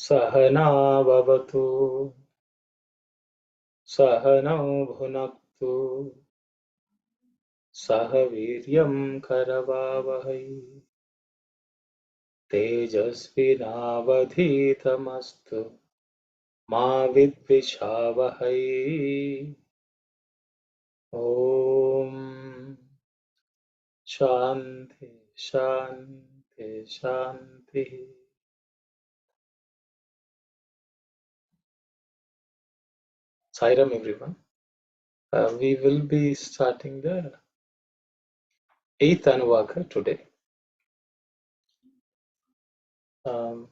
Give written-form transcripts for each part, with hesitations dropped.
सहना भवतु सहनौ भुनक्तु सह वीर्यं करवावहै तेजस्विनावधीतमस्तु मा विद्विषावहै। ॐ शान्ति शान्ति शान्तिः। Sairam everyone. We will be starting the 8th Anuvaka today. I'll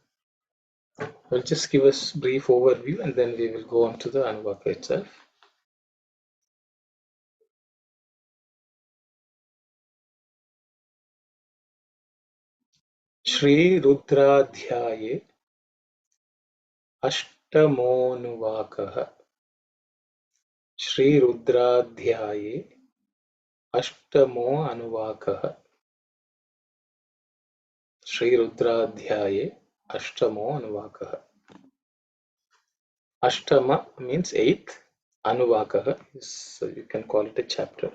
just give us a brief overview and then we will go on to the Anuvaka itself. Shri Rudradhyaye Ashtamonuvakaha. Shri Rudradhyaye Ashtamo Anuvakaha. Shri Rudradhyaye Ashtamo Anuvakaha. Ashtama means 8th. Anuvakaha is, so you can call it a chapter,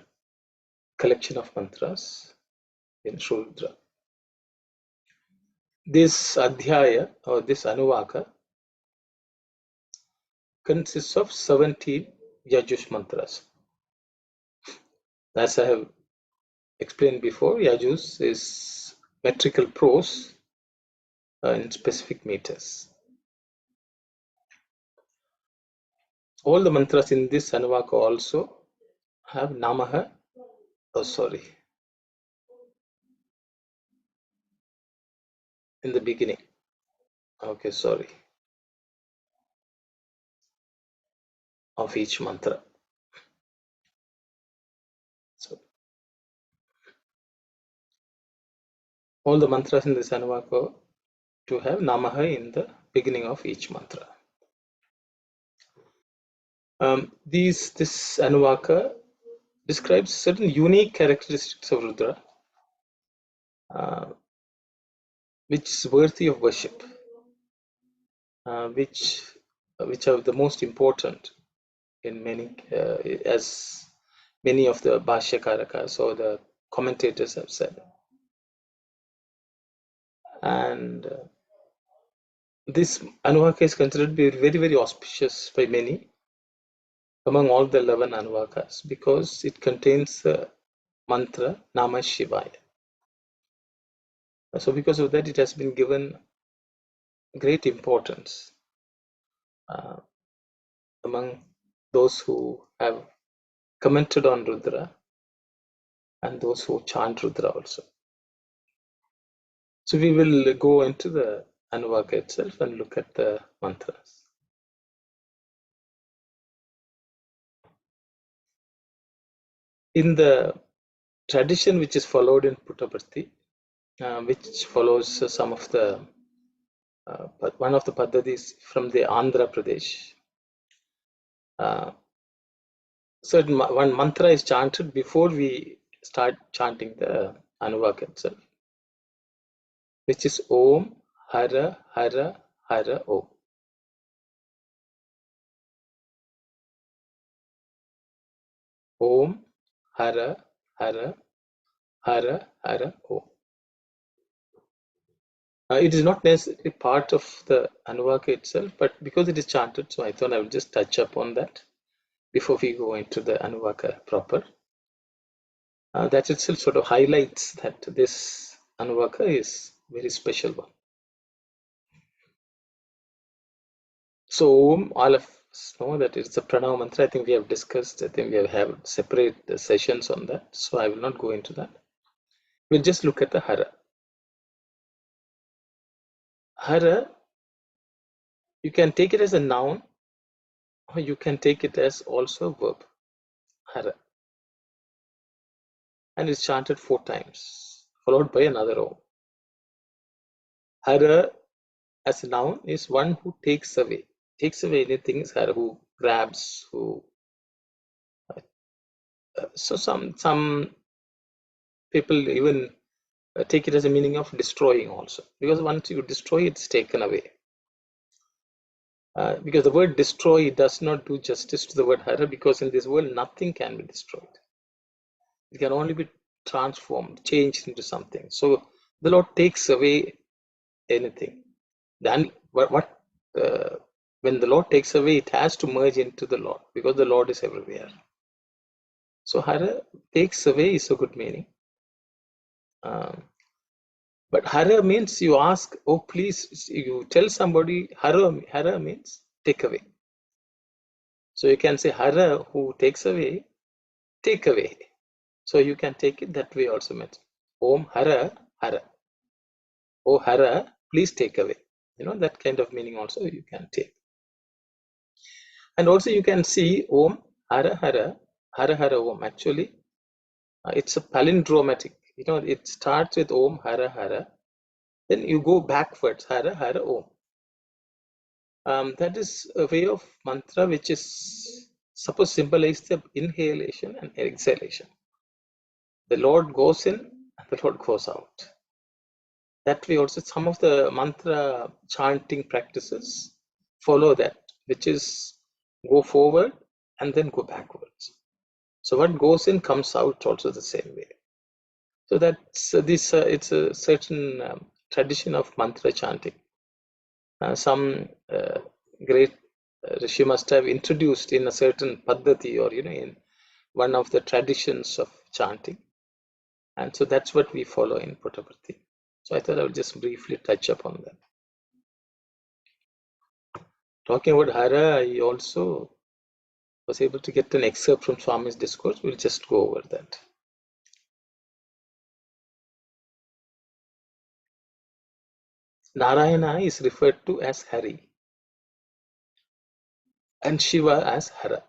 collection of mantras in Shri Rudra. This Adhyaya or this Anuvaka consists of 17 Yajush mantras. As I have explained before, Yajus is metrical prose in specific meters. All the mantras in this Anuvaka also have Namaha, in the beginning. Of each mantra. So all the mantras in this Anuvaka to have Namaha in the beginning of each mantra. This Anuvaka describes certain unique characteristics of Rudra, which is worthy of worship, which are the most important in many, as many of the Bhashyakarakas or the commentators have said. And this Anuvaka is considered to be very, very auspicious by many among all the 11 Anuvakas because it contains the mantra Namah Shivaya. So because of that, it has been given great importance among those who have commented on Rudra and those who chant Rudra also. So we will go into the Anuvaka itself and look at the mantras. In the tradition which is followed in Puttaparthi, which follows some of the one of the Paddhatis from the Andhra Pradesh, certain one mantra is chanted before we start chanting the Anuvaka itself, which is Om Hara Hara Hara Om. Om Hara Hara Hara Hara Om. It is not necessarily part of the Anuvaka itself, but because it is chanted, so I thought I will just touch upon that before we go into the Anuvaka proper. That itself sort of highlights that this Anuvaka is a very special one. So Om, all of know that it's a pranava mantra. I think we have discussed, I think we have separate sessions on that, so I will not go into that. We'll just look at the hara. Hara, you can take it as a noun, or you can take it as also a verb. Hara. And it's chanted 4 times, followed by another om. Hara as a noun is one who takes away. Takes away anything is hara, who grabs, who so some people even take it as a meaning of destroying also, because once you destroy, it's taken away. Because the word destroy does not do justice to the word hara, because in this world nothing can be destroyed. It can only be transformed, changed into something. So the Lord takes away anything. Then when the Lord takes away, it has to merge into the Lord, because the Lord is everywhere. So hara, takes away, is a good meaning. But hara means you ask, oh please, you tell somebody, hara means take away. So you can say hara, who takes away, take away. So you can take it that way also means om hara, hara. Oh hara, please take away. That kind of meaning also you can take. And also you can see om hara hara, hara hara om. Actually, it's a palindromatic. It starts with om hara hara, then you go backwards, hara hara om. That is a way of mantra which is suppose symbolize the inhalation and exhalation. The Lord goes in and the Lord goes out. That way also some of the mantra chanting practices follow that, which is go forward and then go backwards. So what goes in comes out also the same way. So that's it's a certain tradition of mantra chanting. Some great Rishi must have introduced in a certain paddhati, or in one of the traditions of chanting, and so that's what we follow in Puttaparthi. So I thought I would just briefly touch upon that. Talking about hara, I also was able to get an excerpt from Swami's discourse. We'll just go over that. Narayana is referred to as Hari and Shiva as Hara.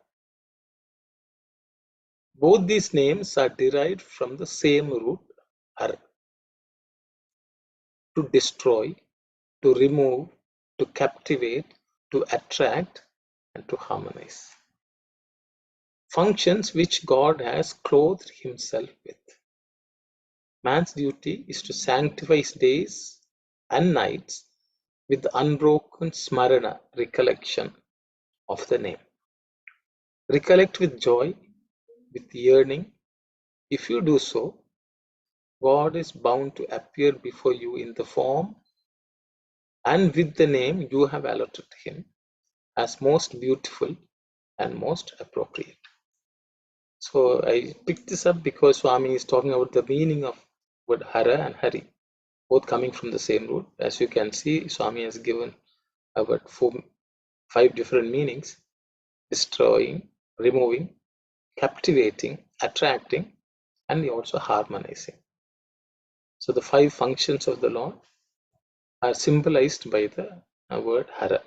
Both these names are derived from the same root, Har, to destroy, to remove, to captivate, to attract, and to harmonize. Functions which God has clothed himself with. Man's duty is to sanctify his days and nights with the unbroken smarana, recollection of the name. Recollect with joy, with yearning. If you do so, God is bound to appear before you in the form and with the name you have allotted him as most beautiful and most appropriate. So I picked this up because Swami is talking about the meaning of word Hara and Hari, both coming from the same root. As you can see, Swami has given about 5 different meanings: destroying, removing, captivating, attracting, and also harmonizing. So the 5 functions of the Lord are symbolized by the word Hara,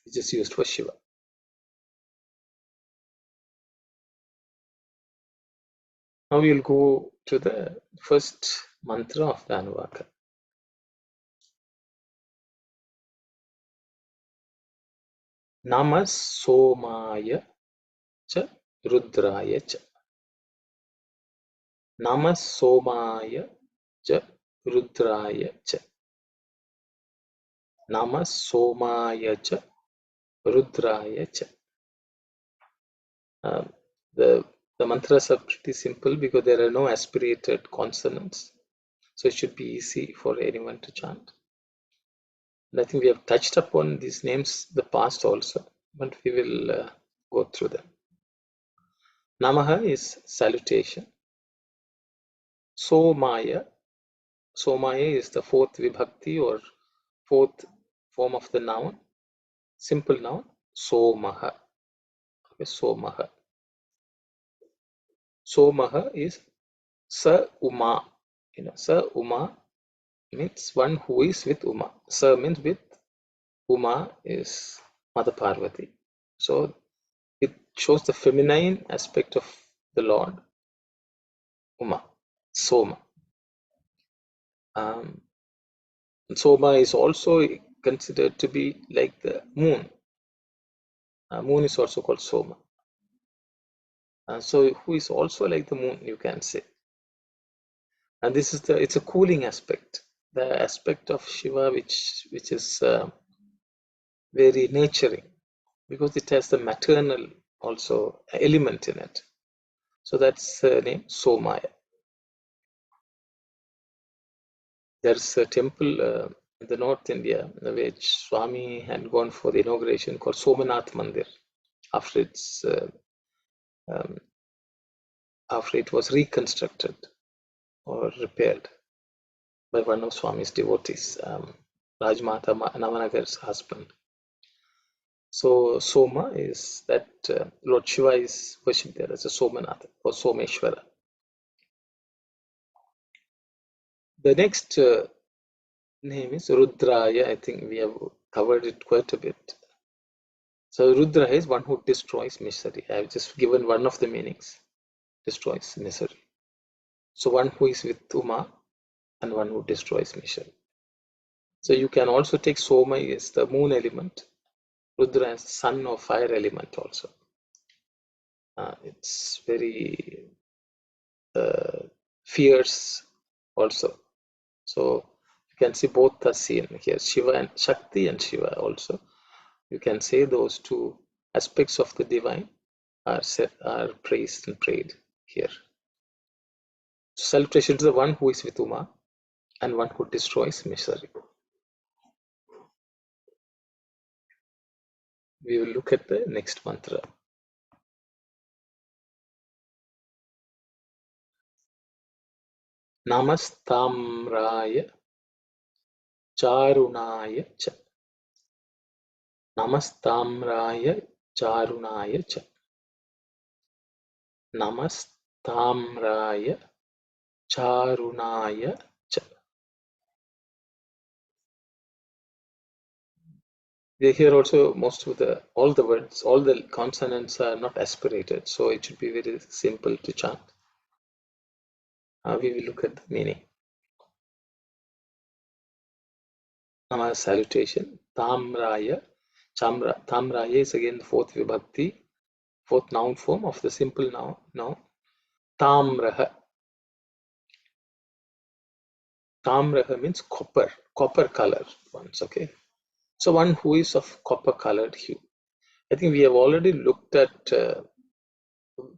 which is used for Shiva. Now we will go to the first mantra of the Anuvaka. Namas Somaya cha Rudraya cha. Namas Somaya cha Rudraya cha. Namas Somaya cha Rudraya cha. The mantras are pretty simple because there are no aspirated consonants. So it should be easy for anyone to chant. And I think we have touched upon these names the past also, but we will go through them. Namaha is salutation. Somaya. Somaya is the 4th vibhakti or 4th form of the noun, simple noun. Somaha. Okay, Somaha. Somaha is Sa Uma. Sa Uma means one who is with Uma. Sa means with, Uma is Mother Parvati. So it shows the feminine aspect of the Lord, Uma, Soma. Um, Soma is also considered to be like the moon. Moon is also called Soma. So who is also like the moon, you can say. And this is it's a cooling aspect, the aspect of Shiva which is very nurturing, because it has the maternal also element in it. So that's the name Somaya. There's a temple in the North India which Swami had gone for the inauguration, called Somanath Mandir, after um, after it was reconstructed or repaired by one of Swami's devotees, Rajmata Navanagar's husband. So Soma is that Lord Shiva is worshipped there as a Somanath or Someshwara. The next name is Rudraya. I think we have covered it quite a bit. So Rudra is one who destroys misery. I have just given one of the meanings. Destroys misery. So one who is with Uma and one who destroys misery. So you can also take Soma as the moon element, Rudra as sun or fire element also. It's very fierce also. So you can see both are seen here, Shiva and Shakti and Shiva also. You can say those two aspects of the divine are praised and prayed here. Salutation to the one who is with Uma and one who destroys misery. We will look at the next mantra. Namastamraya Charunaya Cha. Namastamraya Charunaya Cha. Namastamraya Charunaya Cha. Here also most of all the words, all the consonants are not aspirated, so it should be very simple to chant. We will look at the meaning. Nama salutation. Tamraya. Tamraya is again the fourth vibhakti, fourth noun form of the simple noun. Tamraha. Tamraha means copper color ones, okay? So one who is of copper colored hue. I think we have already looked at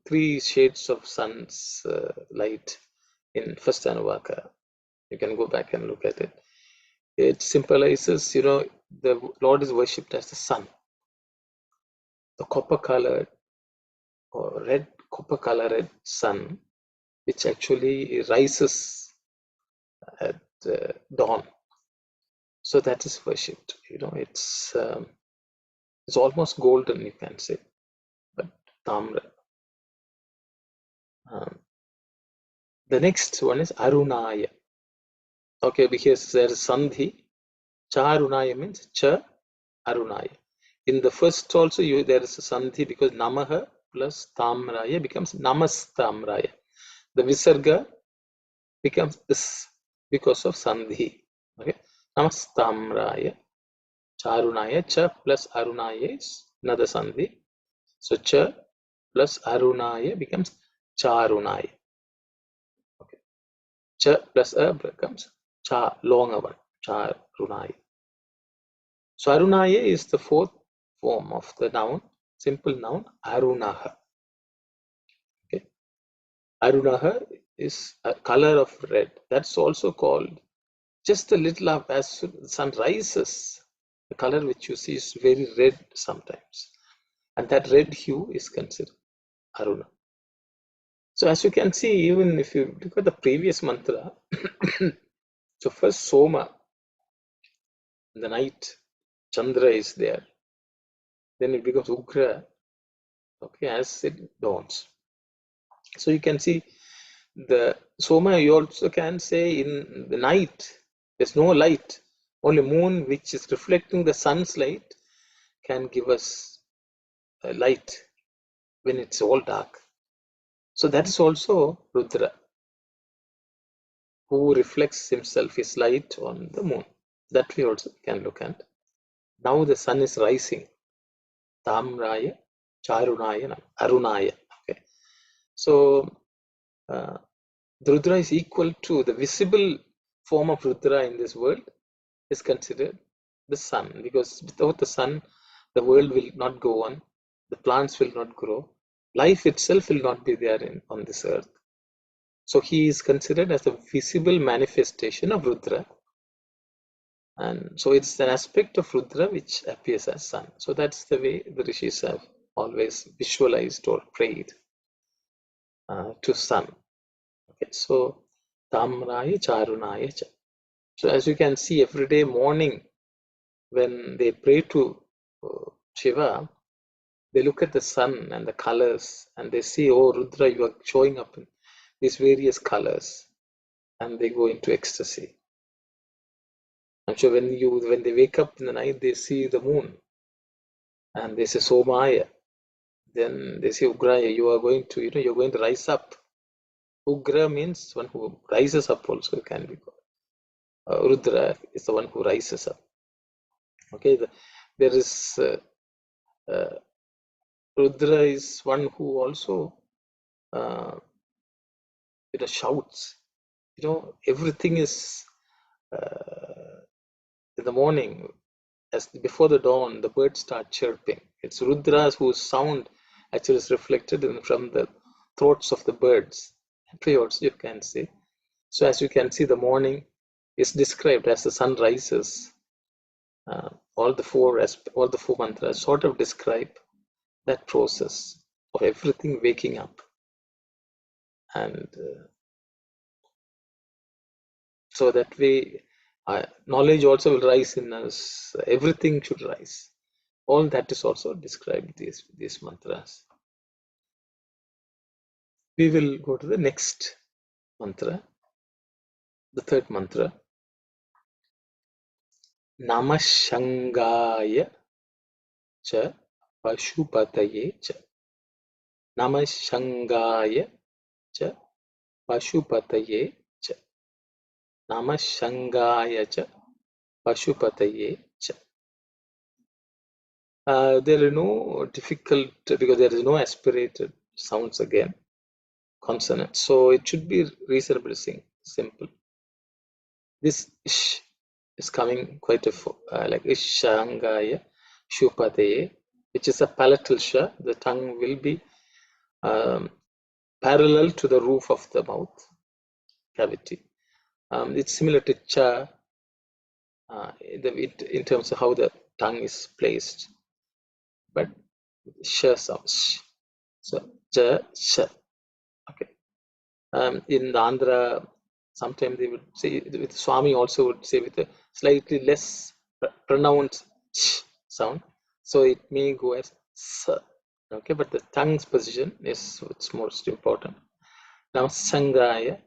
3 shades of sun's light in first Anuvaka. You can go back and look at it. It symbolizes, the Lord is worshipped as the sun. The copper colored or copper colored sun, which actually rises at dawn. So that is worshipped. It's almost golden, you can say. But Tamra. The next one is Arunaya. Okay, because there is Sandhi. Charunaya means Cha Arunaya. In the first also there is a Sandhi, because Namaha plus Tamraya becomes Namastamraya. The Visarga becomes Is because of Sandhi. Okay, Namastamraya. Charunaya. Cha plus Arunaya is another Sandhi. So Cha plus Arunaya becomes Charunaya. Okay. Cha plus A becomes Cha, longer one. Charunaya. So Arunaya is the fourth form of the noun, simple noun, Arunaha. Okay. Arunaha is a color of red. That's also called just a little of, as the sun rises, the color which you see is very red sometimes. And that red hue is considered Aruna. So as you can see, even if you look at the previous mantra, so first Soma, in the night, Chandra is there. then it becomes Ugra, okay, as it dawns. So you can see the Soma, you also can say in the night, there's no light, only moon which is reflecting the sun's light can give us a light when it's all dark. So that is also Rudra, who reflects himself, his light on the moon. That we also can look at. Now the sun is rising. Tamraya, Charunaya, Arunaya. Okay. So the Rudra is equal to the visible form of Rudra in this world is considered the sun, because without the sun, the world will not go on, the plants will not grow, life itself will not be there on this earth. So he is considered as a visible manifestation of Rudra. And so it's an aspect of Rudra which appears as sun. So that's the way the rishis have always visualized or prayed to sun. Okay, so Tamraya Charunaya Cha. So as you can see, every day morning when they pray to Shiva, they look at the sun and the colors and they see, oh Rudra, you are showing up in these various colors, and they go into ecstasy. I'm sure when they wake up in the night, they see the moon and they say Somaya. Then they say Ugraya, you are going to, you're going to rise up. Ugra means one who rises up also can be called. Rudra is the one who rises up. Okay, there is Rudra is one who also uh, shouts. Everything is in the morning, as before the dawn, the birds start chirping. It's Rudras whose sound actually is reflected from the throats of the birds. Prayers, you can say. So as you can see, the morning is described as the sun rises. All the four mantras sort of describe that process of everything waking up, and so that way knowledge also will rise in us. Everything should rise. All that is also described these mantras. We will go to the next mantra, the third mantra. Namah Shangaya cha Pashupataye cha. Namah Shangaya cha Pashupataye cha. Namah Shangaya cha Pashupataye cha. There are no difficult, because there is no aspirated sounds again, consonants. So it should be reasonably simple. This ish is coming quite like Ishangaya Shupataye, which is a palatal sha. The tongue will be parallel to the roof of the mouth cavity. It's similar to cha in terms of how the tongue is placed, but sh sounds. So cha, sh. Okay. In the Andhra, sometimes they would say, with Swami also would say with a slightly less pronounced sh sound. So it may go as s. Okay, but the tongue's position is what's most important. Now Sangaya,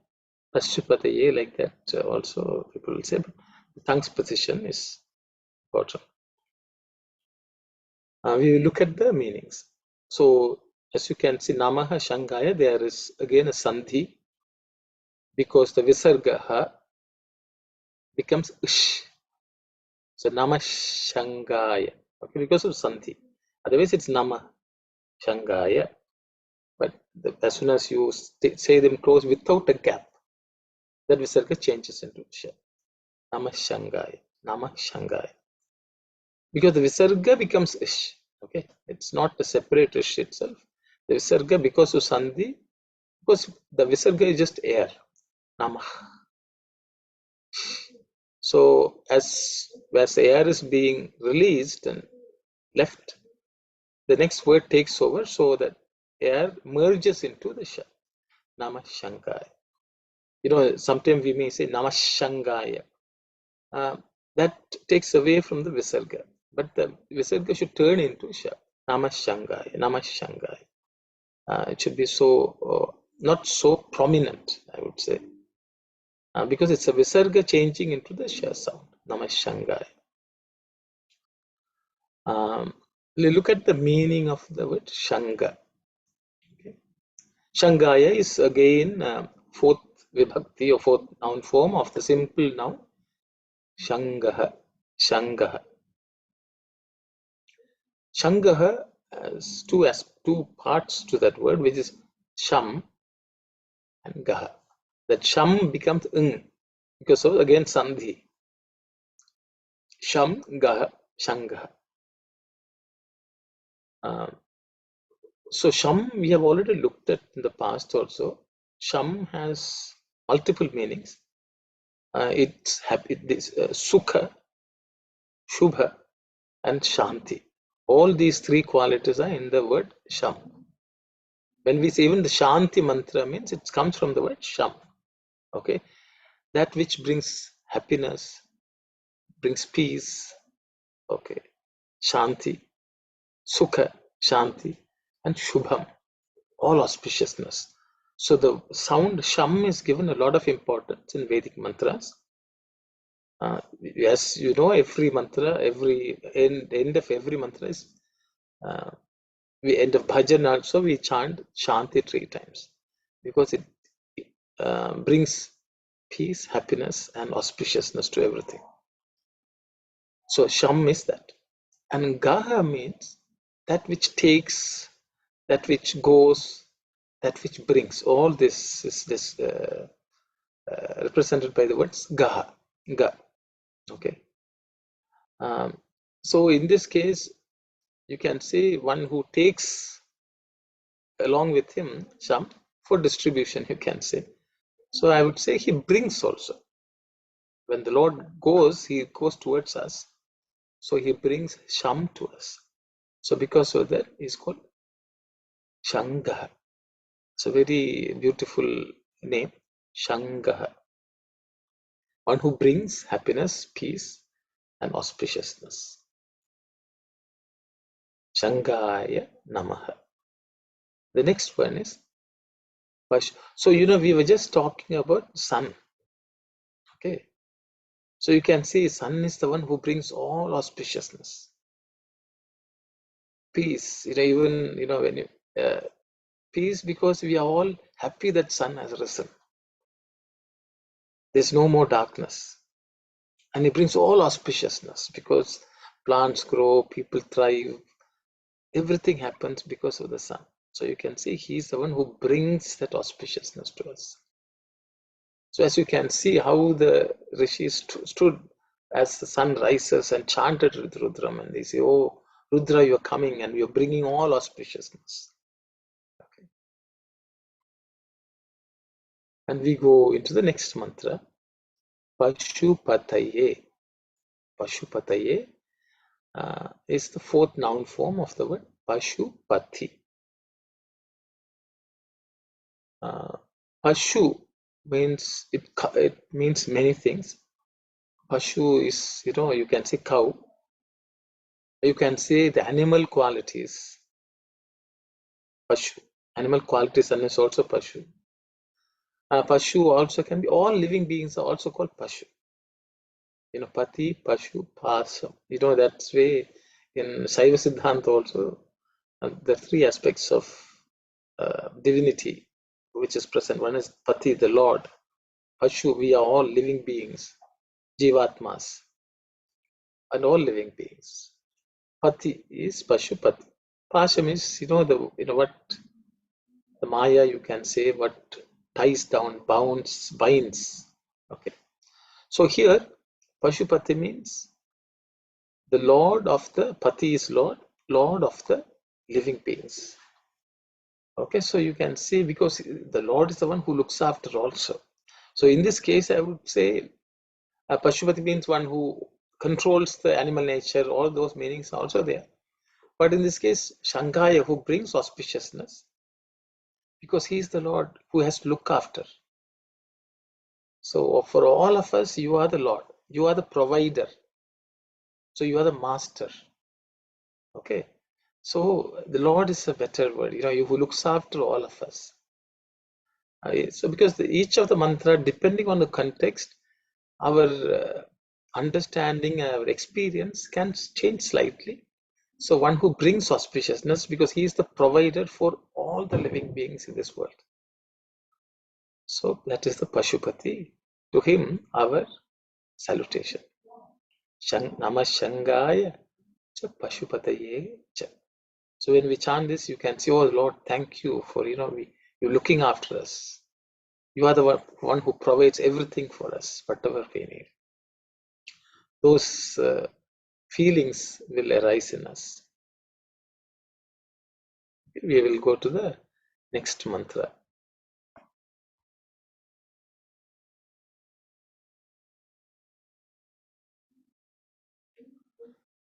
Pashupataye, like that also people will say, but the tongue's position is important. We will look at the meanings. So as you can see, Namaha Shangaya, there is again a Sandhi, because the Visarga becomes Ush. So Nama Shangaya. Okay, because of Sandhi. Otherwise it's Nama Shangaya. But as soon as you say them close without a gap, that Visarga changes into Sha. Nama Shangaya. Nama Shangaya. Because the Visarga becomes Ish. Okay, it's not a separate Ish itself. The Visarga, because of Sandhi, because the Visarga is just air. Namah. So as air is being released and left, the next word takes over, so that air merges into the sha. Namah Shangaya. Sometimes we may say Namah Shangaya. That takes away from the Visarga. but the Visarga should turn into Sha. Namah Shangaya, Namah Shangaya. It should be so, not so prominent, I would say, because it's a Visarga changing into the Sha sound, Namah Shangaya. Look at the meaning of the word Shanga. Okay. Shangaya is again fourth vibhakti or fourth noun form of the simple noun Shangaha. Shangaha. Shangaha has two parts to that word, which is Sham and Gaha. That Sham becomes Ng because of again Sandhi. Sham, Gaha, Shangaha. So Sham we have already looked at in the past also. Sham has multiple meanings. It's happy, this Sukha, Shubha, and Shanti. All these three qualities are in the word Sham. When we say even the Shanti mantra means it comes from the word Sham. Okay, that which brings happiness, brings peace. Okay, Shanti, Sukha, Shanti, and Shubham, all auspiciousness. So the sound Sham is given a lot of importance in Vedic mantras. Yes, you know, every mantra, every end of every mantra is we end of bhajan also we chant Shanti 3 times because it brings peace, happiness, and auspiciousness to everything. So Sham is that, and Gaha means that which takes, that which goes, that which brings. All this is this represented by the words Gaha, Ga. Okay. So in this case, you can say one who takes along with him some for distribution, you can say. So I would say he brings also. When the Lord goes, he goes towards us. So he brings Sham to us. So because of that, he's called Shangaha. It's a very beautiful name, Shangaha. One who brings happiness, peace, and auspiciousness. Shangaya Namaha. The next one is Pashu. So, you know, we were just talking about sun. Okay. So you can see sun is the one who brings all auspiciousness, peace. You know, even, you know, when you, peace because we are all happy that sun has risen. There's no more darkness. And it brings all auspiciousness because plants grow, people thrive, everything happens because of the sun. So you can see he's the one who brings that auspiciousness to us. So as you can see how the rishis stood as the sun rises and chanted with Rudram, and they say, oh, Rudra, you're coming and you're bringing all auspiciousness. Okay. And we go into the next mantra, Pashupataye. Pashupataye is the fourth noun form of the word Pashupati. Pashu means it means many things. Pashu is, you know, you can say cow. You can say the animal qualities. Pashu. Animal qualities and is also Pashu. Pashu also can be all living beings are also called Pashu. You know, Pati, Pashu, Pasam. You know, that's way in Saiva Siddhanta also the three aspects of divinity which is present. One is Pati, the Lord. Pashu, we are all living beings, Jivatmas, and all living beings. Pati is Pashupati. Pasham is, you know, what the Maya, you can say, what ties down, binds. Okay. So here, Pashupati means the Lord of the Pati is Lord of the living beings. Okay, so you can see because the Lord is the one who looks after also. So in this case, I would say Pashupati means one who controls the animal nature, all those meanings are also there. But in this case, Shankaya, who brings auspiciousness, because he is the Lord who has to look after. So for all of us, you are the Lord. You are the provider. So you are the master. Okay. So the Lord is a better word, who looks after all of us. So because each of the mantra, depending on the context, our understanding, our experience can change slightly. So one who brings auspiciousness, because he is the provider for all the living beings in this world. So that is the Pashupati. To him, our salutation. Namah Shangaya cha Pashupataye cha. So when we chant this, you can say, "Oh Lord, thank you for you're looking after us. You are the one who provides everything for us, whatever we need." Those feelings will arise in us. We will go to the next mantra.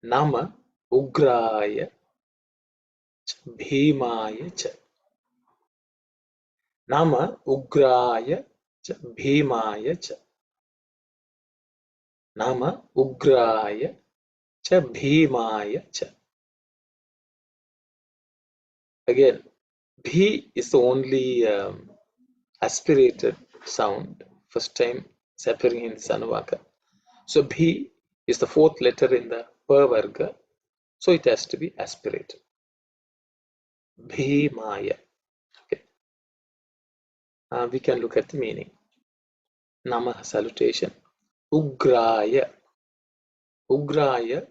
Nama Ugraya cha Bhimaya cha. Nama Ugraya cha Bhimaya cha. Nama Ugraya cha Bhimaya cha. Again, Bhi is the only aspirated sound. First time it's appearing in Sanavaka. So Bhi is the fourth letter in the Per Varga. So it has to be aspirated. Bhimaya. Okay. We can look at the meaning. Namah salutation. Ugraya. Ugraya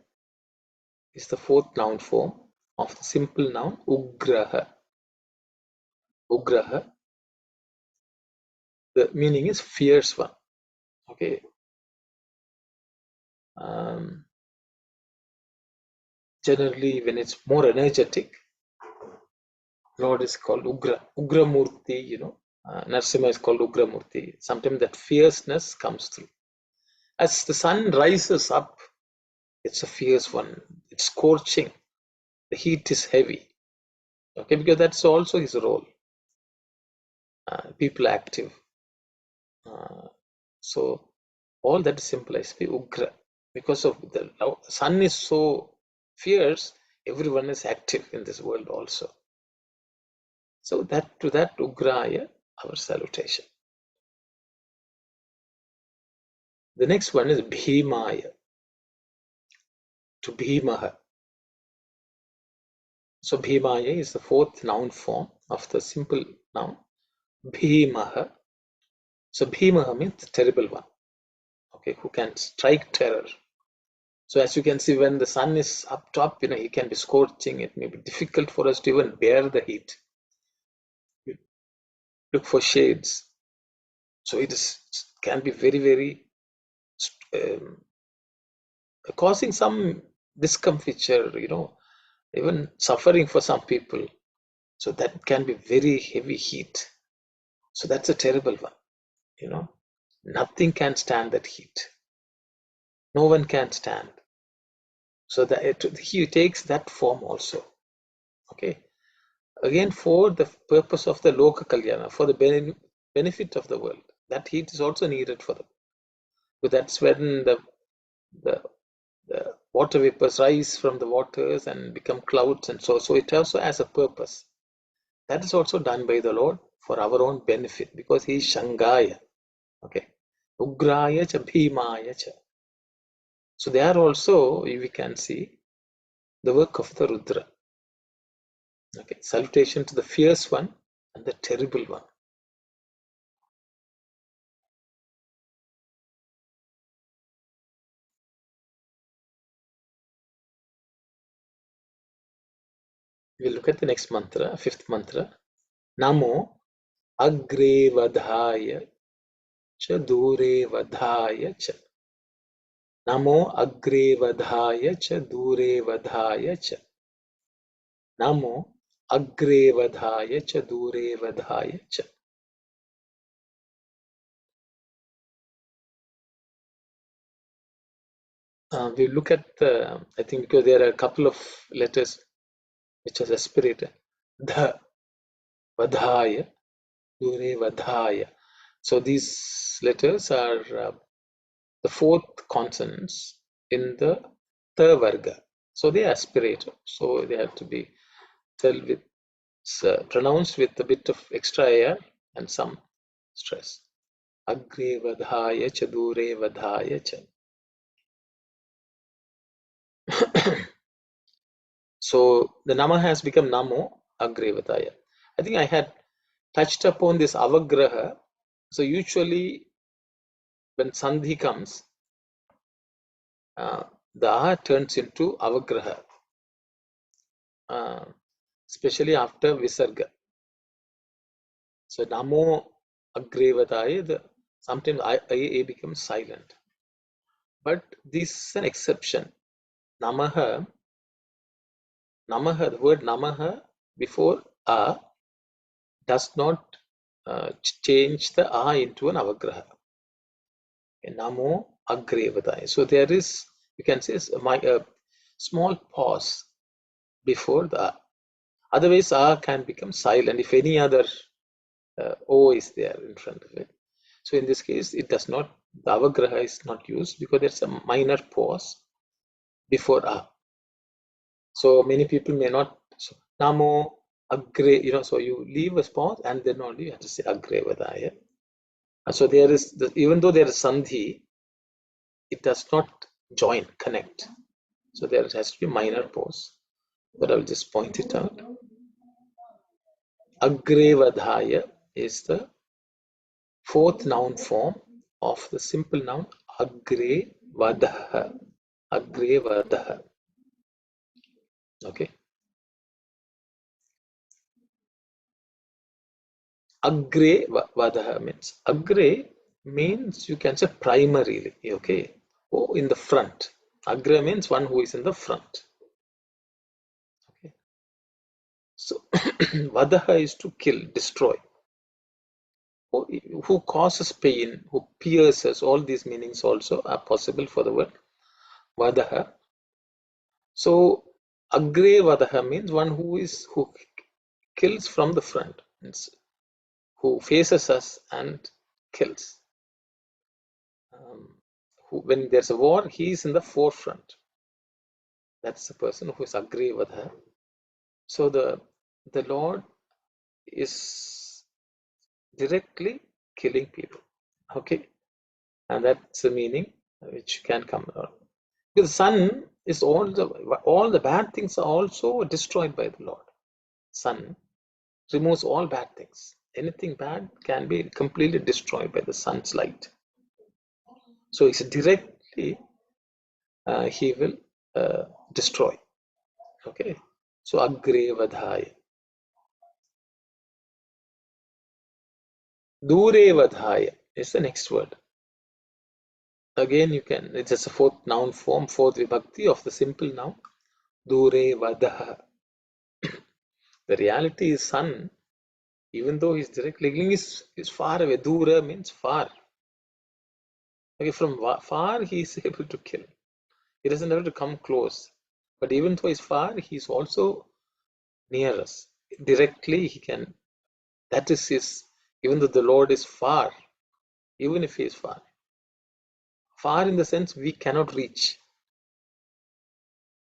is the fourth noun form of the simple noun Ugraha. Ugraha. The meaning is fierce one. Okay. Generally, when it's more energetic, Lord is called Ugra. Ugramurti, Narsimha is called Ugramurti. Sometimes that fierceness comes through. As the sun rises up, it's a fierce one. It's scorching. The heat is heavy. Okay, because that's also his role. People active. So all that is symbolized by Ugra. Because of the sun is so fierce, everyone is active in this world also. So that to that Ugraya, our salutation. The next one is Bhimaya, to Bhimaha. So Bhimaya is the fourth noun form of the simple noun Bhimaha. So Bhimaha means terrible one. Okay, who can strike terror. So as you can see, when the sun is up top, it can be scorching. It may be difficult for us to even bear the heat. You look for shades. So it can be very, very causing some discomfiture, even suffering for some people. So that can be very heavy heat. So that's a terrible one, Nothing can stand that heat. No one can stand. So that he takes that form also. Okay. Again, for the purpose of the Loka Kalyana, for the benefit of the world. That heat is also needed for them. But that's when the water vapors rise from the waters and become clouds, and so it also has a purpose. That is also done by the Lord for our own benefit, because he is Shangaya. Okay. Ugraya cha Bhimaya cha. So there also we can see the work of the Rudra. Okay. Salutation to the fierce one and the terrible one. We'll look at the next mantra, fifth mantra. Namo Agre Vadhaya cha Dure Vadhaya cha. Namo Agre Vadhaya cha Dure Vadhaya cha. Namo Agre Vadhaya cha Dure Vadhaya cha. We look at I think because there are a couple of letters which are aspirated. The Vadhaya, Dure Vadhaya. So these letters are the fourth consonants in the the varga. So they aspirate. So they have to be tell with pronounced with a bit of extra air and some stress. Agre vadhaya cha dure vadhaya cha. So the nama has become namo agre vadhaya. I think I had touched upon this avagraha. So usually when sandhi comes, the a turns into avagraha, especially after visarga. So namo agrevadaya, sometimes I becomes silent. But this is an exception. Namaha, the word namaha before a does not change the a into an avagraha. Namo agrevadaya. So there is, you can say, a small pause before the a. Otherwise, a can become silent if any other o is there in front of it. So in this case, it does not, the avagraha is not used because there's a minor pause before a. So many people may not, so, namo agre, so you leave a pause and then only you have to say agre vadaya. So there is, even though there is sandhi, it does not join, connect. So there has to be minor pause. But I'll just point it out. Agre vadaya is the fourth noun form of the simple noun agre vadaha. Agre vadaha. Okay. Agre vadaha means you can say primarily. Okay. Oh, in the front. Agre means one who is in the front. Okay. So vadaha is to kill, destroy. Who causes pain, who pierces, all these meanings also are possible for the word vadaha. So agre vadaha means one who kills from the front, means who faces us and kills. When there's a war, he is in the forefront. That's the person who is agre vadaha. So the Lord is directly killing people. Okay, and that's the meaning which can come out. The sun is all the bad things are also destroyed by the Lord. Sun removes all bad things. Anything bad can be completely destroyed by the sun's light. So it's directly he will destroy. Okay. So agre vadhaya. Dure vadhaya is the next word. Again, it's just a fourth noun form, fourth vibhakti of the simple noun. Dure vadaha. The reality is sun, even though he's directly is far away. Dura means far. Okay, from far he is able to kill. He doesn't have to come close. But even though he's far, he's also near us. Directly he can. That is his. Even though the Lord is far, even if he is far. Far in the sense we cannot reach.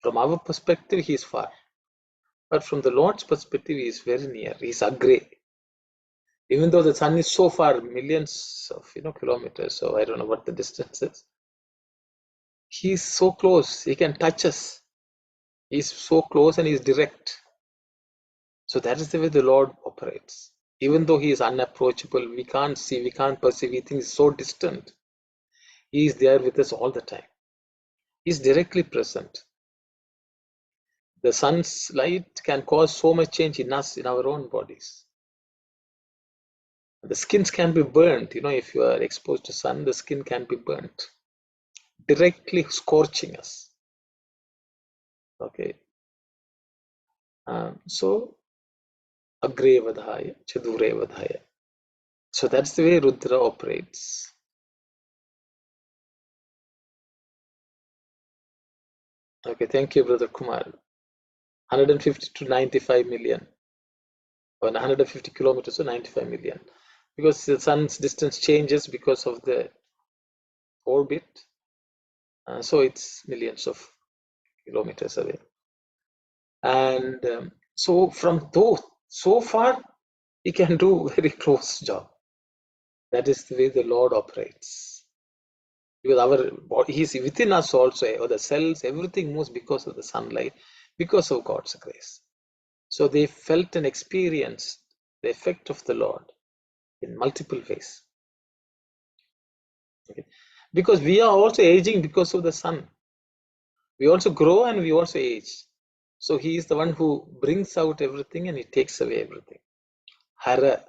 From our perspective, he is far. But from the Lord's perspective, he is very near. He is agre. Even though the sun is so far, millions of kilometers, so I don't know what the distance is. He is so close, he can touch us. He is so close and he is direct. So that is the way the Lord operates. Even though he is unapproachable, we can't see, we can't perceive, we think he's so distant. He is there with us all the time. He is directly present. The sun's light can cause so much change in us, in our own bodies. The skins can be burnt, if you are exposed to sun, the skin can be burnt, directly scorching us. Okay. So agre vadhaya, chadure vadhaya. So that's the way Rudra operates. Okay, thank you, Brother Kumar. 150 to 95 million, or 150 kilometers to 95 million, because the sun's distance changes because of the orbit. So it's millions of kilometers away. And so from those, so far, he can do very close job. That is the way the Lord operates. Because our body, He is within us also, or the cells, everything moves because of the sunlight, because of God's grace. So they felt and experienced the effect of the Lord in multiple ways. Okay. Because we are also aging because of the sun. We also grow and we also age. So He is the one who brings out everything and He takes away everything. Hara,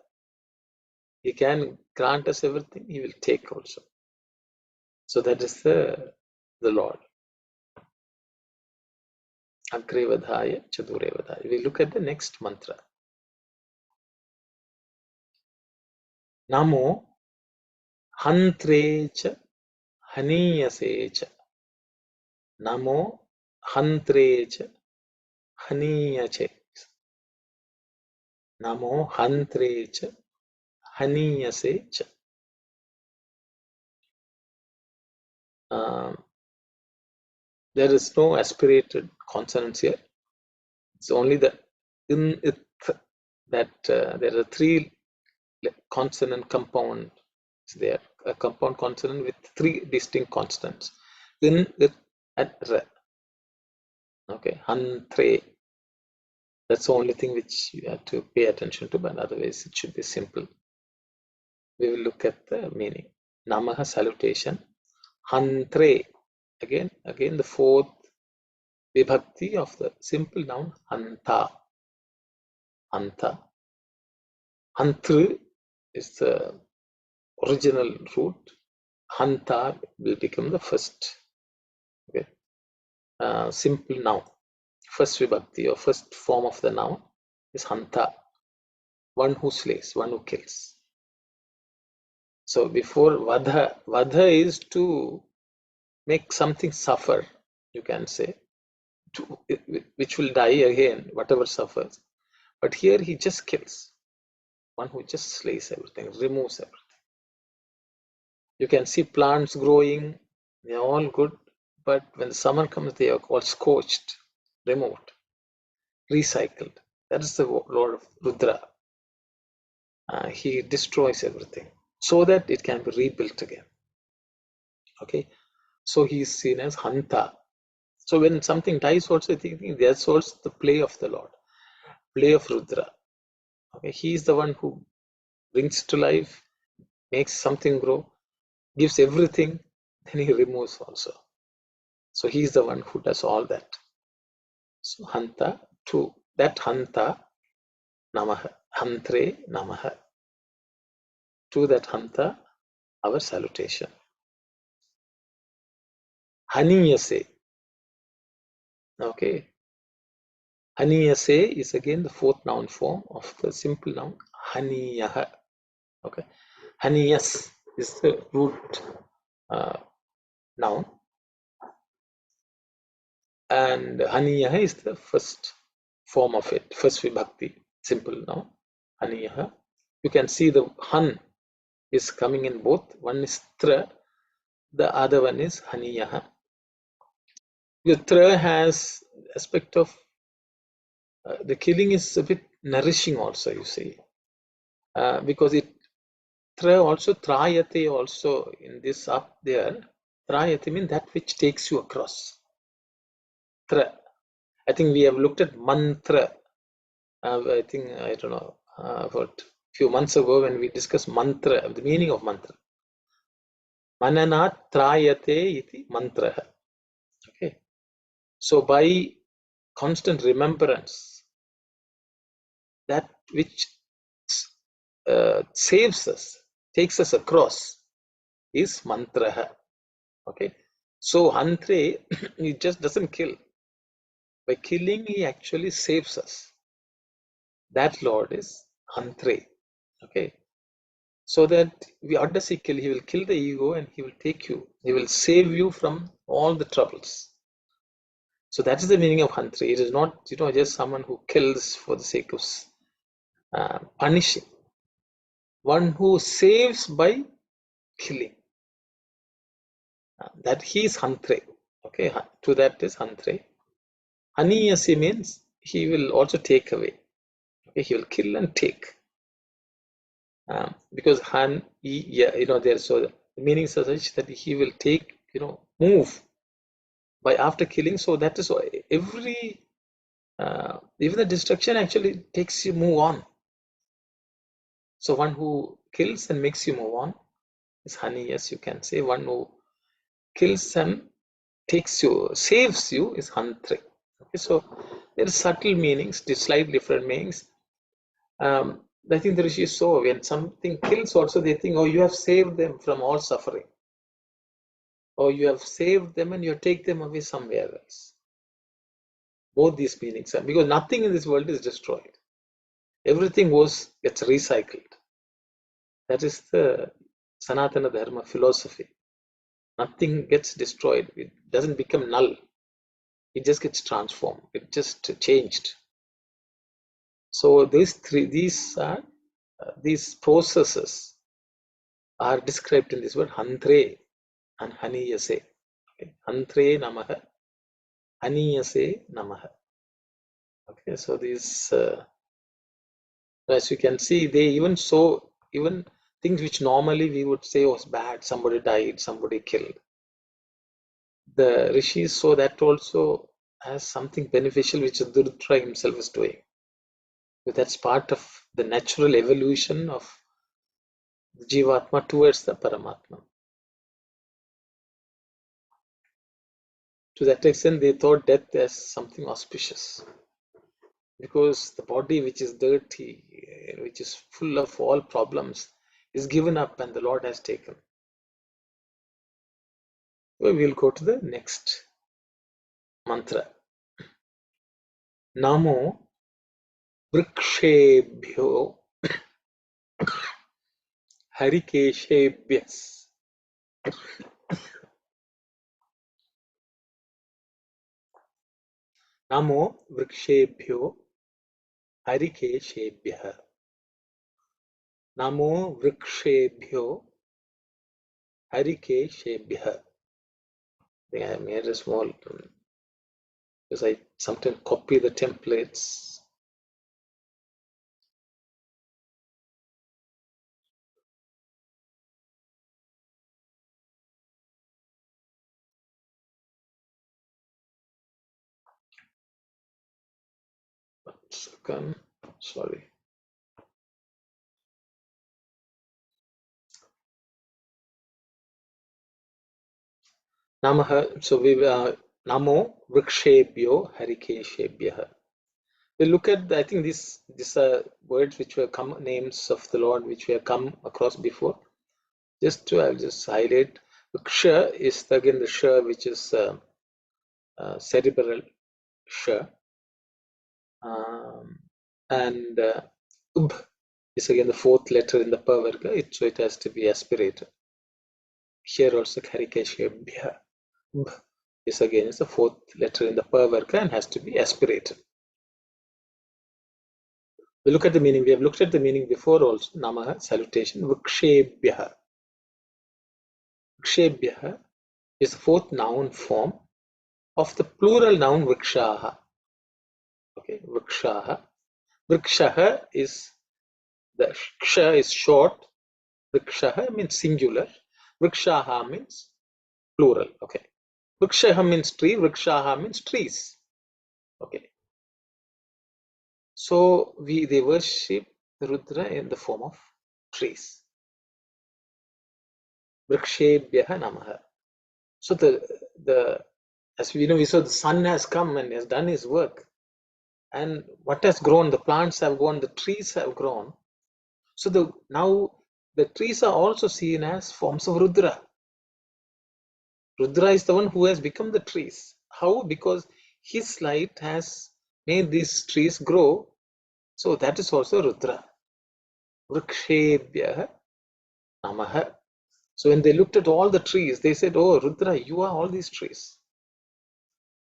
He can grant us everything, He will take also. So that is the Lord. Agrevadhaya Chadurevadhaya. We look at the next mantra. Namo Hantrecha Haniyasecha. Namo Hantrecha Haniyache. Namo Hantrecha Haniyasecha. There is no aspirated consonants here. It's only the in it that there are three consonant compound there. A compound consonant with three distinct consonants. In it and re. Okay, hantre. That's the only thing which you have to pay attention to, but otherwise it should be simple. We will look at the meaning. Namaha, salutation. Hantre. Again the fourth vibhakti of the simple noun hanta. Hanta. Hantru is the original root. Hanta will become the first. Okay. Simple noun. First vibhakti or first form of the noun is hanta. One who slays, one who kills. So before vadha is to make something suffer, you can say, which will die again, whatever suffers. But here he just kills. One who just slays everything, removes everything. You can see plants growing, they are all good, but when the summer comes, they are all scorched, removed, recycled. That is the Lord of Rudra. He destroys everything so that it can be rebuilt again. Okay, so he is seen as Hanta. So when something dies, also thinking that's also the play of the Lord, play of Rudra. Okay, he is the one who brings to life, makes something grow, gives everything, then he removes also. So he is the one who does all that. So Hanta, to that Hanta, Namaha, Hantre Namaha. To that Hanta, our salutation. Haniyase. Okay. Haniyase is again the fourth noun form of the simple noun Haniyaha. Okay. Haniyas is the root noun, and Haniyaha is the first form of it, first vibhakti, simple noun. Haniyaha. You can see the Han is coming in both. One is Tra, the other one is Haniyaha. The Tra has aspect of the killing is a bit nourishing also, you see, because it also trayate also in this up there. Trayate means that which takes you across. Tra. I think we have looked at mantra. I think I don't know about a few months ago when we discussed mantra, the meaning of mantra. Mananat trayate iti mantra. Okay. So by constant remembrance, that which saves us, takes us across, is mantra. Okay. So Hantre, he just doesn't kill. By killing, he actually saves us. That Lord is Hantre. Okay. So that what does he kill? He will kill the ego and he will take you. He will save you from all the troubles. So that is the meaning of Hantre. It is not, just someone who kills for the sake of punishing. One who saves by killing. That he is Hantre. Okay, to that is Hantre. Haniyase means he will also take away. Okay, he will kill and take. Because Han, yeah, there. So the meanings are such that he will take, move by after killing. So that is why every, even the destruction actually takes you move on. So one who kills and makes you move on is Hani. Yes, you can say one who kills and takes you, saves you is Hantre. Okay, so there are subtle meanings, slightly different meanings. I think the Rishi saw when something kills also, they think, oh, you have saved them from all suffering. Or you have saved them and you take them away somewhere else. Both these meanings are, because nothing in this world is destroyed. Everything gets recycled. That is the Sanatana Dharma philosophy. Nothing gets destroyed. It doesn't become null. It just gets transformed. It just changed. So these processes are described in this word Hantre and Haniyase. Okay. Hantre Namaha, Haniyase Namaha. Okay, so these, as you can see, they even even things which normally we would say was bad, somebody died, somebody killed. The rishis saw that also as something beneficial which Rudra himself is doing. So that's part of the natural evolution of the Jivatma towards the Paramatma. To that extent, they thought death as something auspicious. Because the body which is dirty, which is full of all problems, is given up and the Lord has taken. So we'll go to the next mantra. Namo Vrikshebhyo Harikeshebhyas. Namo Vrikshebhyo Harikeshebhyah. Namo Vrikshebhyo Harikeshebhyah. I made a small, because I sometimes copy the templates. One second, sorry. Namaha, so we Namo Vrikshebhyo Harikeshebhyah. We look at, I think these are words which were names of the Lord which we have come across before. I'll just highlight. Ksha is again the Sha which is cerebral Sha. And Ub is again the fourth letter in the Pa Varga, so it has to be aspirated. Here also Karikeshebhya. Ub is again the fourth letter in the Pa Varga and has to be aspirated. We look at the meaning. We have looked at the meaning before also. Namaha, salutation. Vikshebhya. Vikshebhya is the fourth noun form of the plural noun Vikshaha. Okay, Vikshaha. Vrikshaha is, the ksha is short. Vrikshaha means singular. Vrikshaha means plural. Okay. Vrikshaha means tree. Vrikshaha means trees. Okay. So they worship the Rudra in the form of trees. Vrikshebhyaha namaha. So as we saw the sun has come and has done his work. And what has grown? The plants have grown, the trees have grown. So now the trees are also seen as forms of Rudra. Rudra is the one who has become the trees. How? Because his light has made these trees grow. So that is also Rudra. Vrikshebhyah namaha. So when they looked at all the trees, they said, oh Rudra, you are all these trees.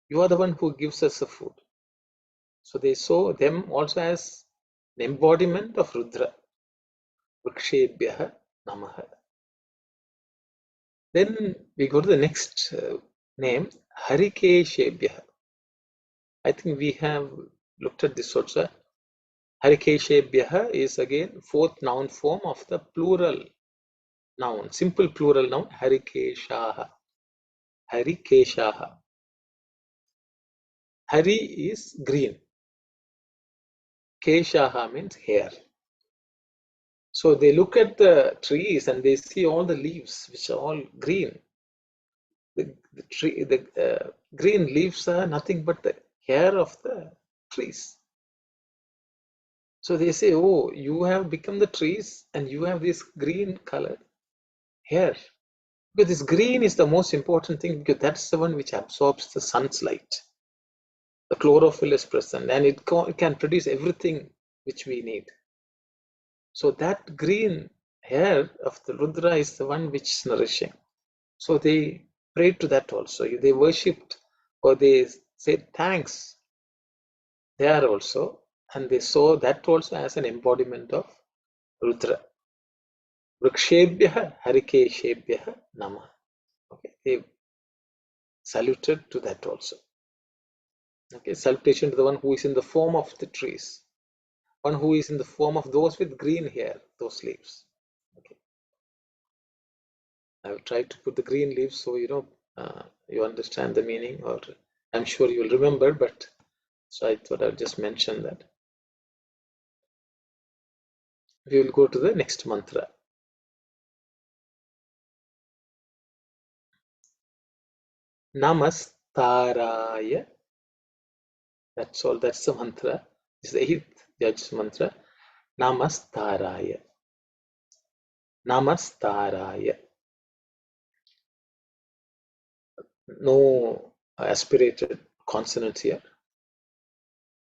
You are the one who gives us the food. So they saw them also as an embodiment of Rudra. Vrikshebhyah namaha. Then we go to the next name, Harikeshebhyah. I think we have looked at this also. Harikeshebhyaha is again fourth noun form of the plural noun, simple plural noun, Harikeshaha. Harikeshaha. Hari is green. Keshaha means hair. So they look at the trees and they see all the leaves which are all green. The green leaves are nothing but the hair of the trees. So they say, oh, you have become the trees and you have this green color hair. Because this green is the most important thing because that's the one which absorbs the sun's light. The chlorophyll is present and it can produce everything which we need. So that green hair of the Rudra is the one which is nourishing. So they prayed to that also. They worshipped or they said thanks there also, and they saw that also as an embodiment of Rudra. Vrikshebhyah Harikeshebhyah Namah. Okay, they saluted to that also. Okay, salutation to the one who is in the form of the trees, one who is in the form of those with green hair, those leaves. Okay, I have tried to put the green leaves so you understand the meaning, or I'm sure you will remember, but so I thought I'd just mention that. We will go to the next mantra. Namastaraya. That's all. That's the mantra. It's the eighth judge's mantra. Namastaraya. Namastaraya. No aspirated consonants here.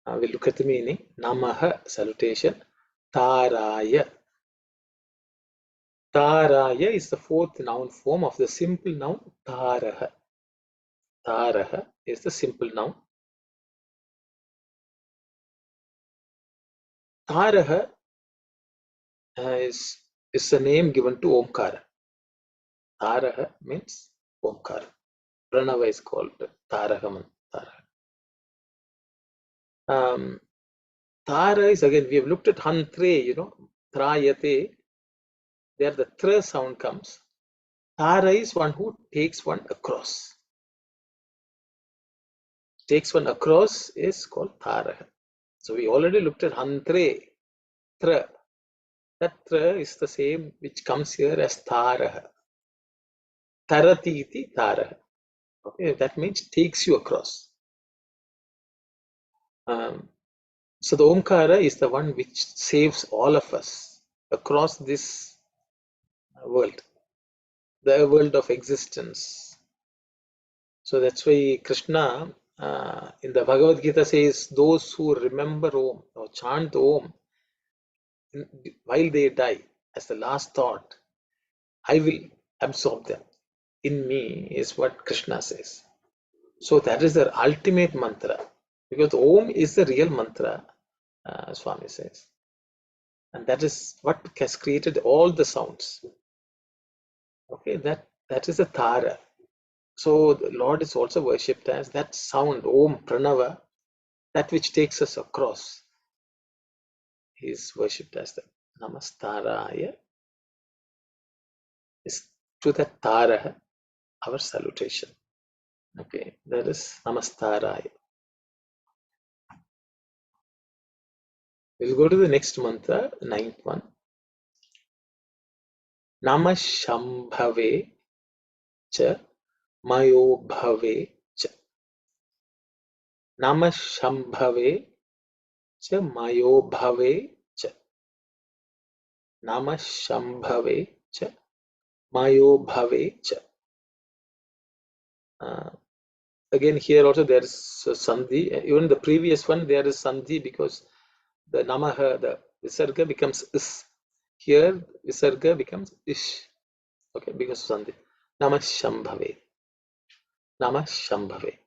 We'll look at the meaning. Namaha, salutation. Taraya. Taraya is the fourth noun form of the simple noun Taraha. Taraha is the simple noun. Taraha is a name given to Omkara. Taraha means Omkara. Pranava is called Tarahaman. Tara is again, we have looked at Hantre, Trayate. There the Tra sound comes. Tara is one who takes one across. Takes one across is called Tara. So we already looked at Hantre, Tra. That Tra is the same which comes here as Tara. Taratiti Tara. Okay, that means takes you across. So the Omkara is the one which saves all of us across this world, the world of existence. So that's why Krishna in the Bhagavad Gita says, those who remember Om or chant Om while they die as the last thought, I will absorb them in me, is what Krishna says. So that is the ultimate mantra, because Om is the real mantra, Swami says. And that is what has created all the sounds. Okay, that is a Tara. So the Lord is also worshipped as that sound, Om Pranava, that which takes us across. He is worshipped as the Namastaraya. Is to that Tara our salutation. Okay, that is Namastaraya. We'll go to the next mantra, ninth one. Namashambhave cha Mayobhave cha. Namashambhave cha Mayobhave cha. Namashambhave cha Mayobhave cha. Again, here also there is Sandhi. Even the previous one, there is Sandhi because the Namaha, the Visarga becomes Is. Here, Visarga becomes Ish. Okay, because Sandhi. Namashambhave. Namashambhave.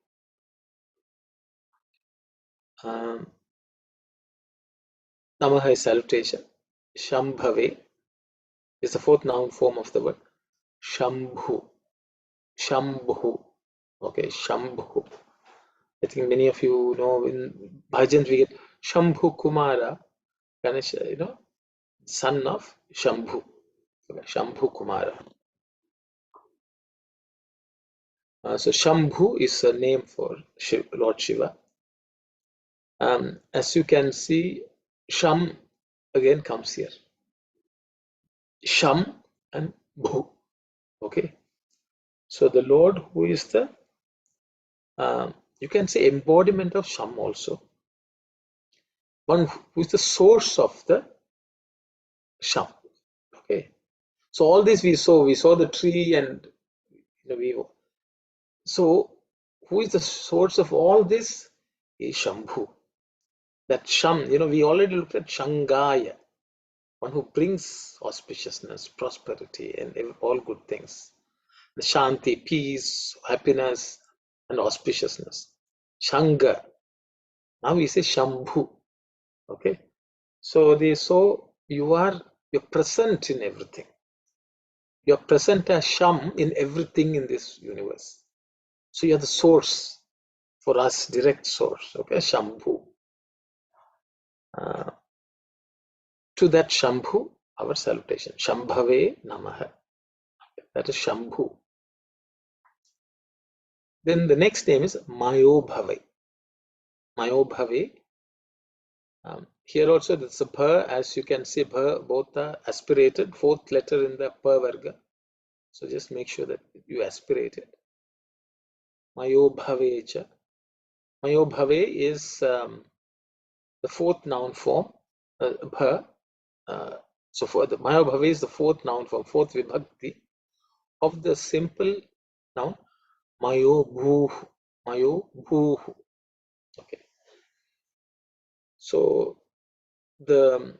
Namaha is salutation. Shambhave is the fourth noun form of the word. Shambhu. Shambhu. Okay, Shambhu. I think many of you know in bhajan we get Shambhu Kumara, Ganesha, son of Shambhu. Okay, Shambhu Kumara. So Shambhu is a name for Lord Shiva. As you can see, Sham again comes here. Sham and Bhu. Okay. So the Lord who is the, you can say embodiment of Sham also. One who is the source of the Sham. Okay. So all this we saw the tree and so who is the source of all this is Shambhu. That Sham, we already looked at Shangaya, one who brings auspiciousness, prosperity, and all good things. The Shanti, peace, happiness, and auspiciousness. Shanga. Now we say Shambhu. Okay. So you're present in everything. You're present as Sham in everything in this universe. So you're the source for us, direct source. Okay, Shambhu. To that Shambhu, our salutation. Shambhave Namaha. That is Shambhu. Then the next name is Mayobhave. Mayobhave. Here also there's a pa, as you can see, pa, both are aspirated, fourth letter in the pa varga. So just make sure that you aspirate it. Mayobhave cha. Mayobhave is the fourth noun form. Pa. So for the Mayobhave is the fourth noun form, fourth vibhakti of the simple noun Mayobhuhu. Mayobhuhu. Okay. So the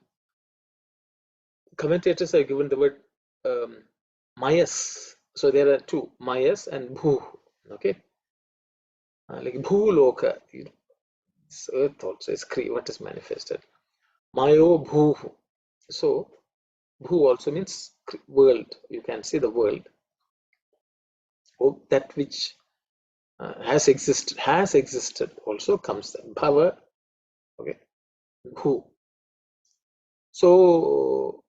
commentators have given the word Mayas. So there are two, Mayas and Bhu. Okay. Like Bhuloka, this earth also is what is manifested. Mayo Bhu. So Bhu also means world. You can see the world. That which has existed also comes there. Bhava. Okay. Bhu. So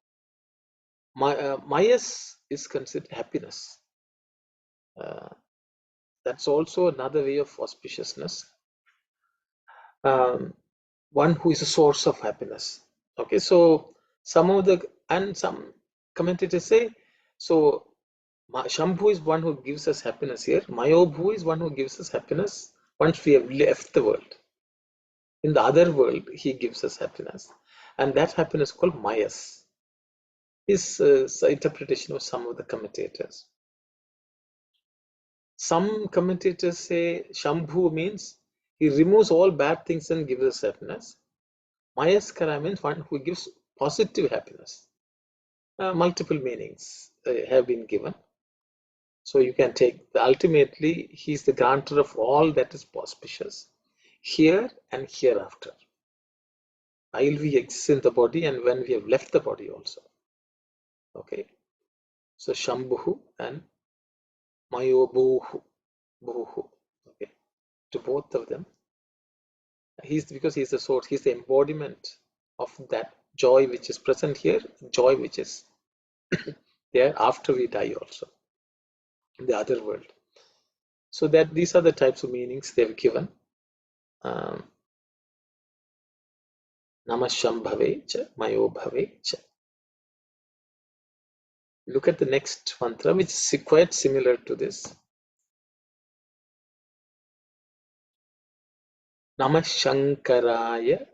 Mayas is considered happiness. That's also another way of auspiciousness. One who is a source of happiness. Okay, so some commentators say, so Shambhu is one who gives us happiness here. Mayobhu is one who gives us happiness once we have left the world. In the other world, he gives us happiness, and that happiness is called Mayas. Is interpretation of some of the commentators. Some commentators say Shambhu means he removes all bad things and gives us happiness. Mayaskara means one who gives positive happiness. Multiple meanings have been given. So you can take, ultimately, he's the grantor of all that is auspicious, here and hereafter. While we exist in the body and when we have left the body also. Okay. So Shambhu and Mayobhuhu. Okay. To both of them. Because he's the source, he's the embodiment of that joy which is present here, joy which is there after we die also in the other world. So that these are the types of meanings they've given. Namah Shambhave cha Mayobhave cha. Look at the next mantra, which is quite similar to this. Namah Shankaraya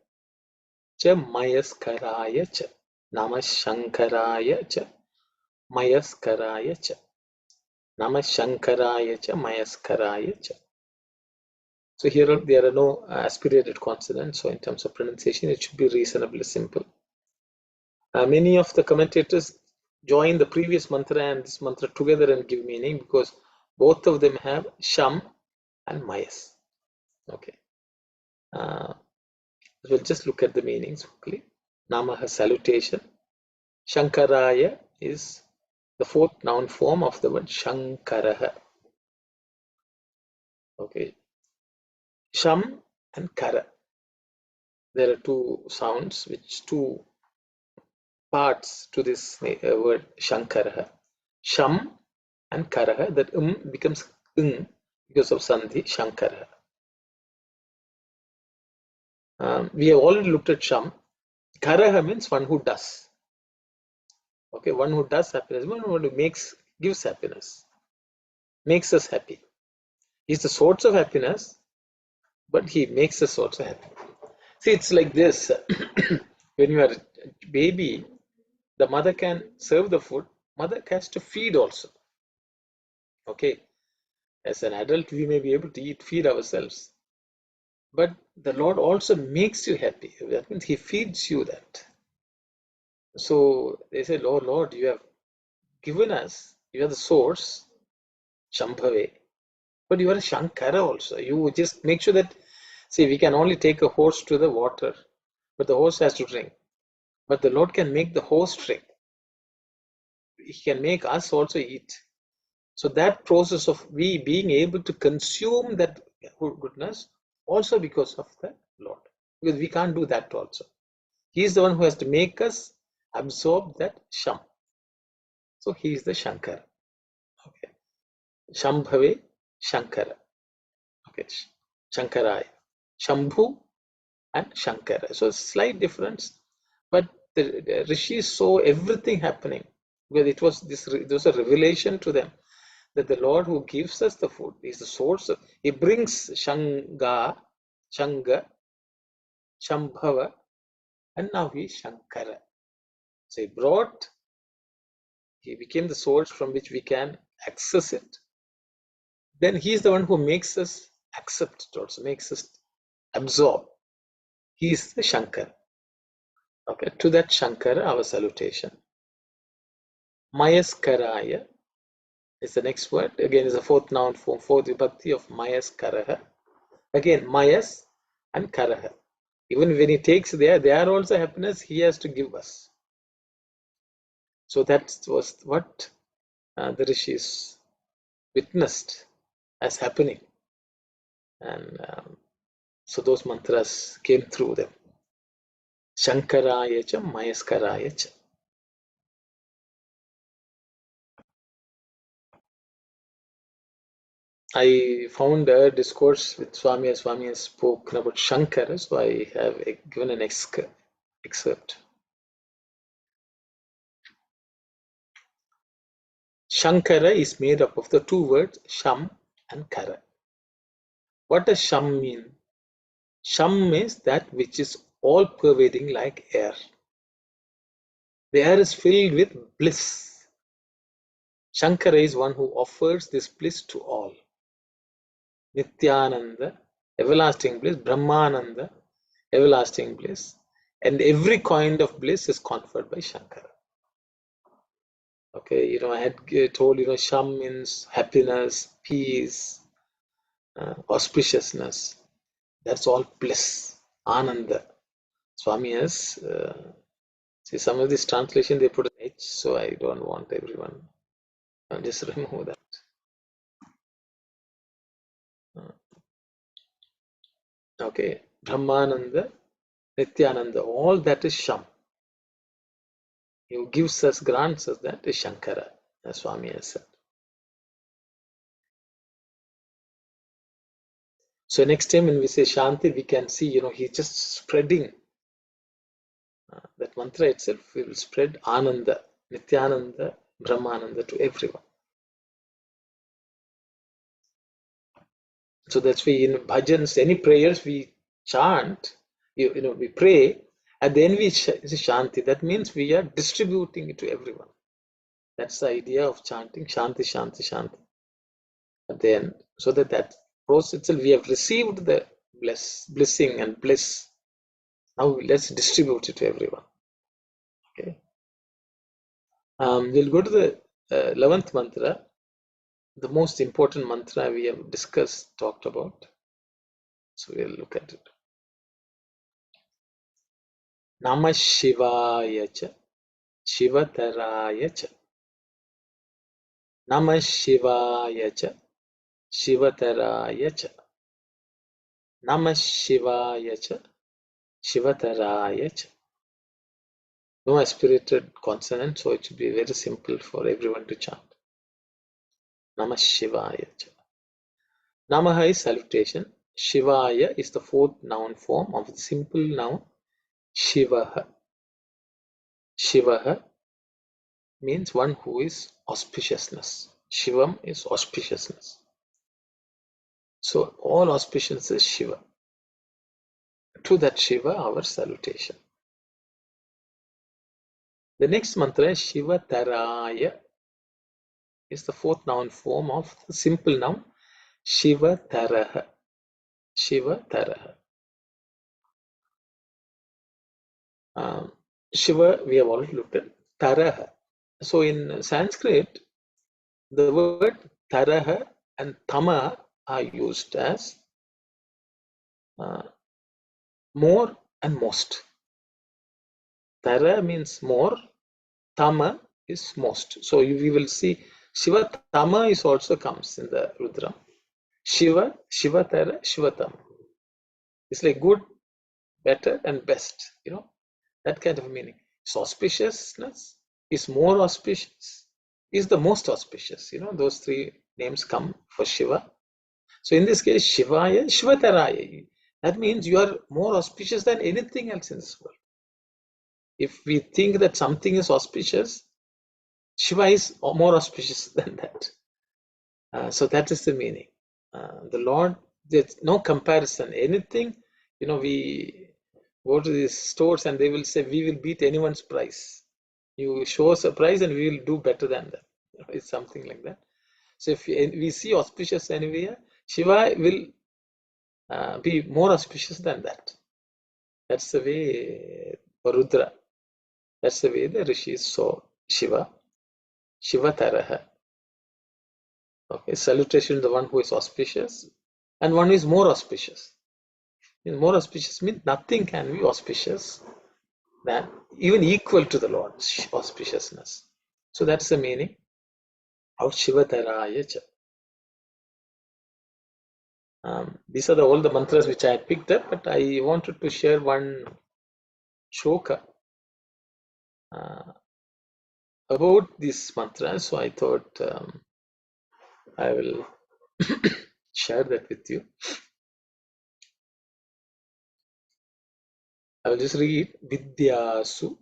cha Mayaskaraya cha. Namah Shankaraya cha Mayaskaraya cha. Namah Shankaraya cha Mayaskaraya cha. So here there are no aspirated consonants, so in terms of pronunciation it should be reasonably simple. Many of the commentators join the previous mantra and this mantra together and give meaning because both of them have Sham and Mayas. Okay. We'll just look at the meanings quickly. Namaha, salutation. Shankaraya is the fourth noun form of the word Shankaraha. Okay. Sham and Kara. There are two sounds, two parts to this word Shankara. Sham and Karaha, that becomes because of Sandhi, Shankara. We have already looked at Sham. Karaha means one who does. Okay, one who does happiness, one who gives happiness, makes us happy. He's the source of happiness, but he makes us also happy. See, it's like this. When you are a baby, the mother can serve the food, mother has to feed also. Okay, as an adult, we may be able to feed ourselves, but the Lord also makes you happy. That means He feeds you that. So they say, Lord, Lord, you have given us, you are the source, Shambhave, but you are a Shankara also. You just make sure that, see, we can only take a horse to the water, but the horse has to drink. But the Lord can make the horse drink. He can make us also eat. So that process of we being able to consume that goodness also because of the Lord. Because we can't do that also. He is the one who has to make us absorb that Sham. So he is the Shankara. Okay. Shambhave Shankara. Okay. Shankaraya. Shambhu and Shankara. So slight difference. But the rishis saw everything happening. Because it was a revelation to them that the Lord who gives us the food is the source. He brings Shanga, Shambhava, and now he is Shankara. So he became the source from which we can access it. Then he is the one who makes us accept it also, makes us absorb. He is the Shankara. Okay, to that Shankara, our salutation. Mayaskaraya is the next word. Again, is a fourth noun form, fourth vibhakti of Mayaskaraha. Again, Mayas and Karaha. Even when he takes they are also happiness he has to give us. So that was what the rishis witnessed as happening. And so those mantras came through them. Shankaraya cha Mayaskaraya cha. I found a discourse with Swami as Swami has spoken about Shankara, so I have given an excerpt. Shankara is made up of the two words Sham and Kara. What does Sham mean? Sham means that which is all pervading like air. The air is filled with bliss. Shankara is one who offers this bliss to all. Nityananda, everlasting bliss, Brahmananda, everlasting bliss, and every kind of bliss is conferred by Shankara. Okay, I had told, Sham means happiness, peace, auspiciousness. That's all bliss, Ananda. Swami has, see, some of this translation they put an H, so I don't want everyone. I'll just remove that. Okay, Brahmananda, Nityananda, all that is Sham. He gives us, grants us that is Shankara, as Swami has said. So next time when we say Shanti, we can see, he's just spreading that mantra itself will spread Ananda, Nityananda, Brahmananda to everyone. So that's why in bhajans, any prayers we chant, we pray, and then we say Shanti. That means we are distributing it to everyone. That's the idea of chanting Shanti, Shanti, Shanti. At the end, so that process itself, we have received the blessing and bliss. Now let's distribute it to everyone. Okay. We'll go to the 11th mantra, the most important mantra we have talked about. So we'll look at it. Namah Shivaya cha, Shivataraya cha. Namah Shivaya cha, Shivataraya cha. Namah Shivaya cha, Shivataraya cha. No aspirated consonant, so it should be very simple for everyone to chant. Namah Shivaya cha. Namaha is salutation. Shivaya is the fourth noun form of the simple noun Shivaha. Shivaha means one who is auspiciousness. Shivam is auspiciousness. So all auspicious is Shiva. To that Shiva, our salutation. The next mantra is Shiva Taraya, is the fourth noun form of the simple noun Shiva Taraha. Shiva Taraha. Shiva, we have already looked at. Taraha. So in Sanskrit, the word Taraha and Tama are used as more and most. Tara means more, Tama is most. So we will see Shiva Tama is also comes in the Rudram. Shiva, Shiva Tara, Shiva Tama. It's like good, better, and best. That kind of meaning. So auspiciousness is more auspicious, is the most auspicious. Those three names come for Shiva. So in this case, Shivaya, Shivataraya. That means you are more auspicious than anything else in this world. If we think that something is auspicious, Shiva is more auspicious than that. So that is the meaning. The Lord, there's no comparison. Anything, we go to these stores and they will say, we will beat anyone's price. You show us a price and we will do better than that. It's something like that. So if we see auspicious anywhere, Shiva will be more auspicious than that. That's the way Rudra. That's the way the rishis saw Shiva. Shiva Taraha. Okay, salutation to the one who is auspicious and one who is more auspicious. More auspicious means nothing can be auspicious than even equal to the Lord's auspiciousness. So that's the meaning of Shivataraya cha. These are all the mantras which I had picked up, but I wanted to share one shloka about these mantras. So I thought I will share that with you. I will just read Vidyasu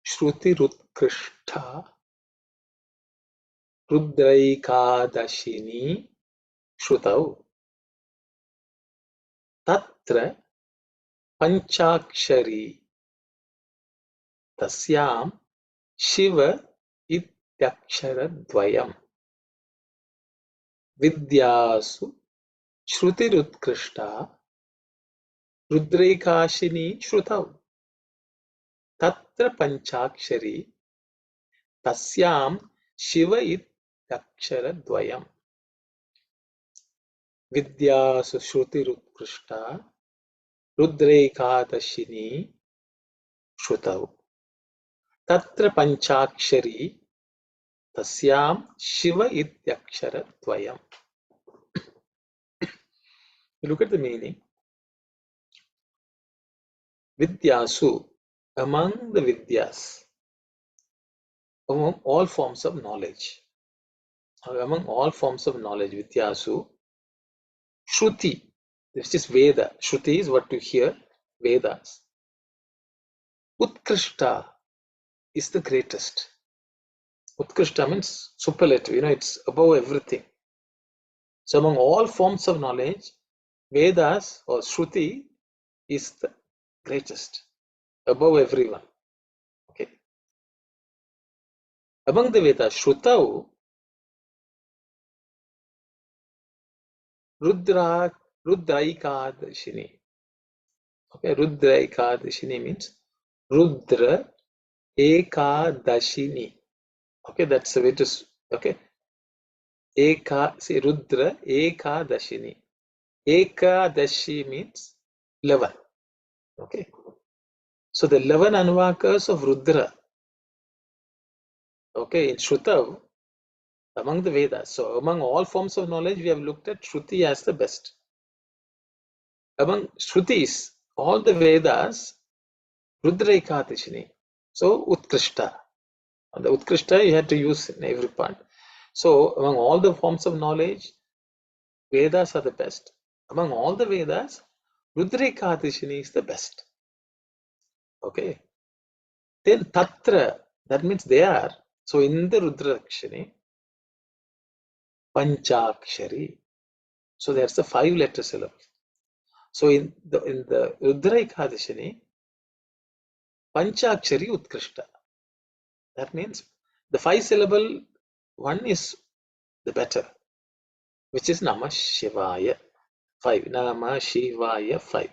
Shruti Rutkrishta Rudraikadashini Shrutau Tatra Panchakshari Tasyam Shiva Ityakshara Vidyasu Shrutirutkrishta Rudraikashini Shrutau Tatra Panchakshari Tasyam Shiva Ityakshara Vidyasu Shrutirutkrishta Rudraikadashini Shrutau Tatra Panchakshari Tasyam Shiva Ityakshara Dvayam. You look at the meaning. Vidyasu, among the Vidyas, among all forms of knowledge. Among all forms of knowledge, Vidyasu, Shruti, this is Veda. Shruti is what you hear, Vedas. Utkrishta is the greatest. Utkrishta means superlative, it's above everything. So among all forms of knowledge, Vedas or Shruti is the greatest, above everyone. Okay. Among the Vedas, Shrutau, Rudraikadashini. Okay, Rudraikadashini means Rudra Ekadashini. Okay, that's the way to. Okay, Rudra Ekadashini. Ekadashi means 11. Okay, so the 11 Anvakas of Rudra. Okay, in Shrutav, among the Vedas. So among all forms of knowledge, we have looked at Shruti as the best. Among Shrutis, all the Vedas, Rudra Ekadashini. So Utkrishta. And the Utkrishta you had to use in every part. So among all the forms of knowledge, Vedas are the best. Among all the Vedas, Rudra Ekadashini is the best. Okay. Then Tatra, that means they are. So in the Rudrakshini, Panchakshari. So there's the 5-letter syllable. So in the Rudra Ekadashini, Panchakshari Utkrishta. That means the 5-syllable one is the better, which is Namah Shivaya 5. Namah Shivaya 5.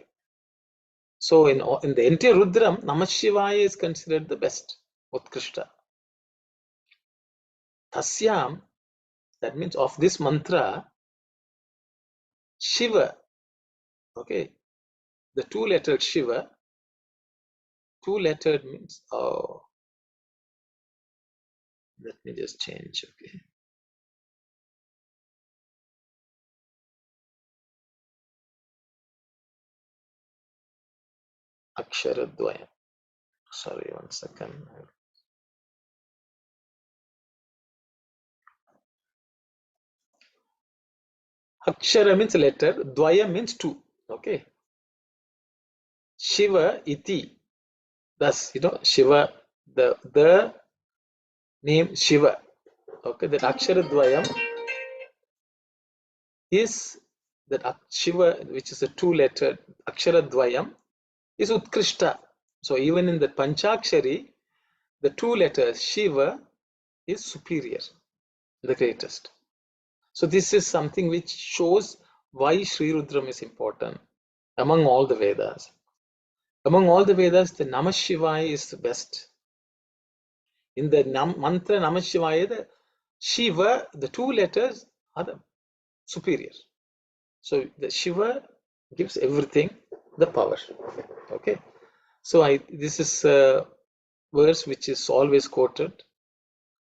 So in the entire Rudram, Namah Shivaya is considered the best, Utkrishta. Tasyam, that means of this mantra, Shiva, okay, the 2-lettered Shiva, 2-lettered means, oh, let me just change, okay. Aksharadvaya. Sorry, one second. Akshara means letter, Dvaya means 2, okay. Shiva iti. Thus, Shiva, the name Shiva. Okay, that Akshara Dvayam is that Shiva, which is a 2-lettered Akshara Dvayam, is Utkrishta. So even in the Panchakshari, the 2 letters Shiva is superior, the greatest. So this is something which shows why Sri Rudram is important among all the Vedas. Among all the Vedas, the Namah Shivaya is the best. In the mantra Namah Shivaya, the Shiva, the 2 letters are the superior. So the Shiva gives everything the power. Okay. So this is a verse which is always quoted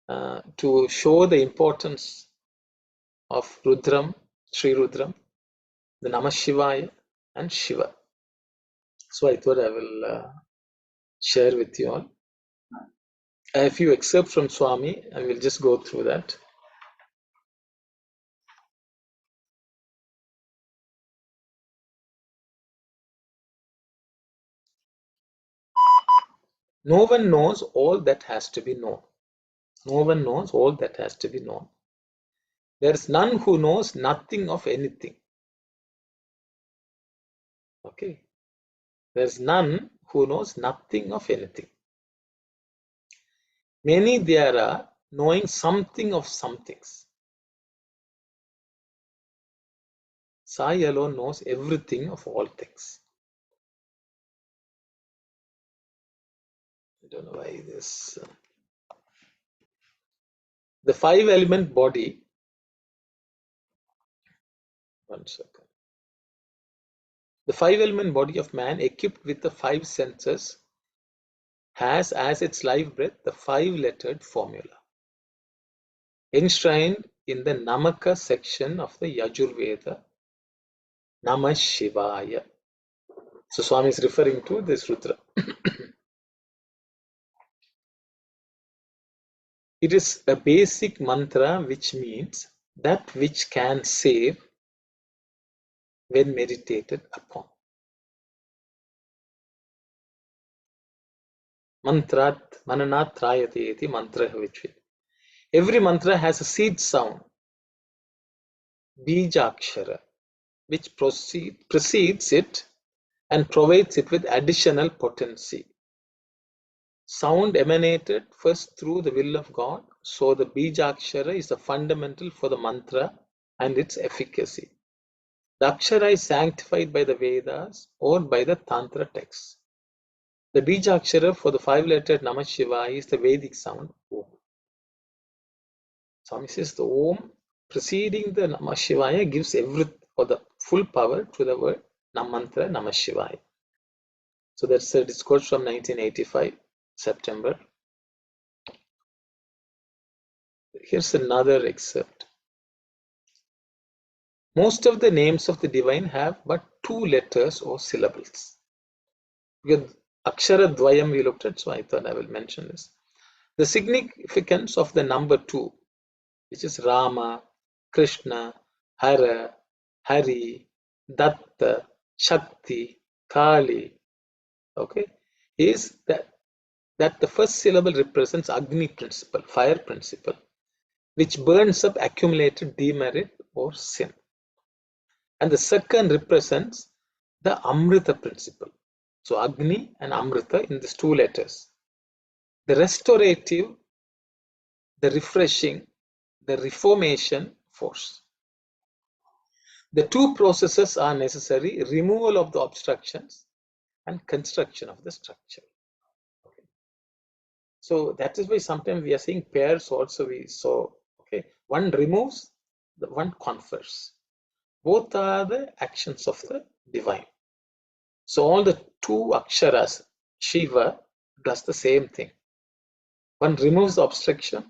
to show the importance of Rudram, Sri Rudram, the Namah Shivaya and Shiva. So I thought I will share with you all. A few excerpts from Swami, I will just go through that. No one knows all that has to be known. No one knows all that has to be known. There is none who knows nothing of anything. Okay. There is none who knows nothing of anything. Many there are knowing something of some things. Sai alone knows everything of all things. I don't know why this. The 5-element body. One second. The 5-element body of man, equipped with the 5 senses, has as its life breath the 5-lettered formula, enshrined in the Namaka section of the Yajurveda, Namah Shivaya. So Swami is referring to this Rudra. It is a basic mantra which means that which can save when meditated upon. Mantrat mananat trayate iti mantra which every mantra has a seed sound, bijakshara, which precedes it and provides it with additional potency. Sound emanated first through the will of God, so the bijakshara is the fundamental for the mantra and its efficacy. The akshara is sanctified by the Vedas or by the Tantra texts. The bijakshara for the 5-lettered Namah Shivaya is the Vedic sound Om. Swami says the Om preceding the Namah Shivaya gives the full power to the word mantra Namah Shivaya. So that's a discourse from 1985, September. Here's another excerpt. Most of the names of the divine have but 2 letters or syllables. Because Akshara Dvayam we looked at, so I thought I will mention this. The significance of the number 2, which is Rama, Krishna, Hara, Hari, Datta, Shakti, Kali, okay, is that the first syllable represents Agni principle, fire principle, which burns up accumulated demerit or sin. And the second represents the Amrita principle. So Agni and Amrita in these 2 letters. The restorative, the refreshing, the reformation force. The 2 processes are necessary: removal of the obstructions and construction of the structure. Okay. So that is why sometimes we are seeing pairs also we saw. Okay, one removes, the one confers. Both are the actions of the divine. So all the 2 aksharas, Shiva does the same thing. One removes the obstruction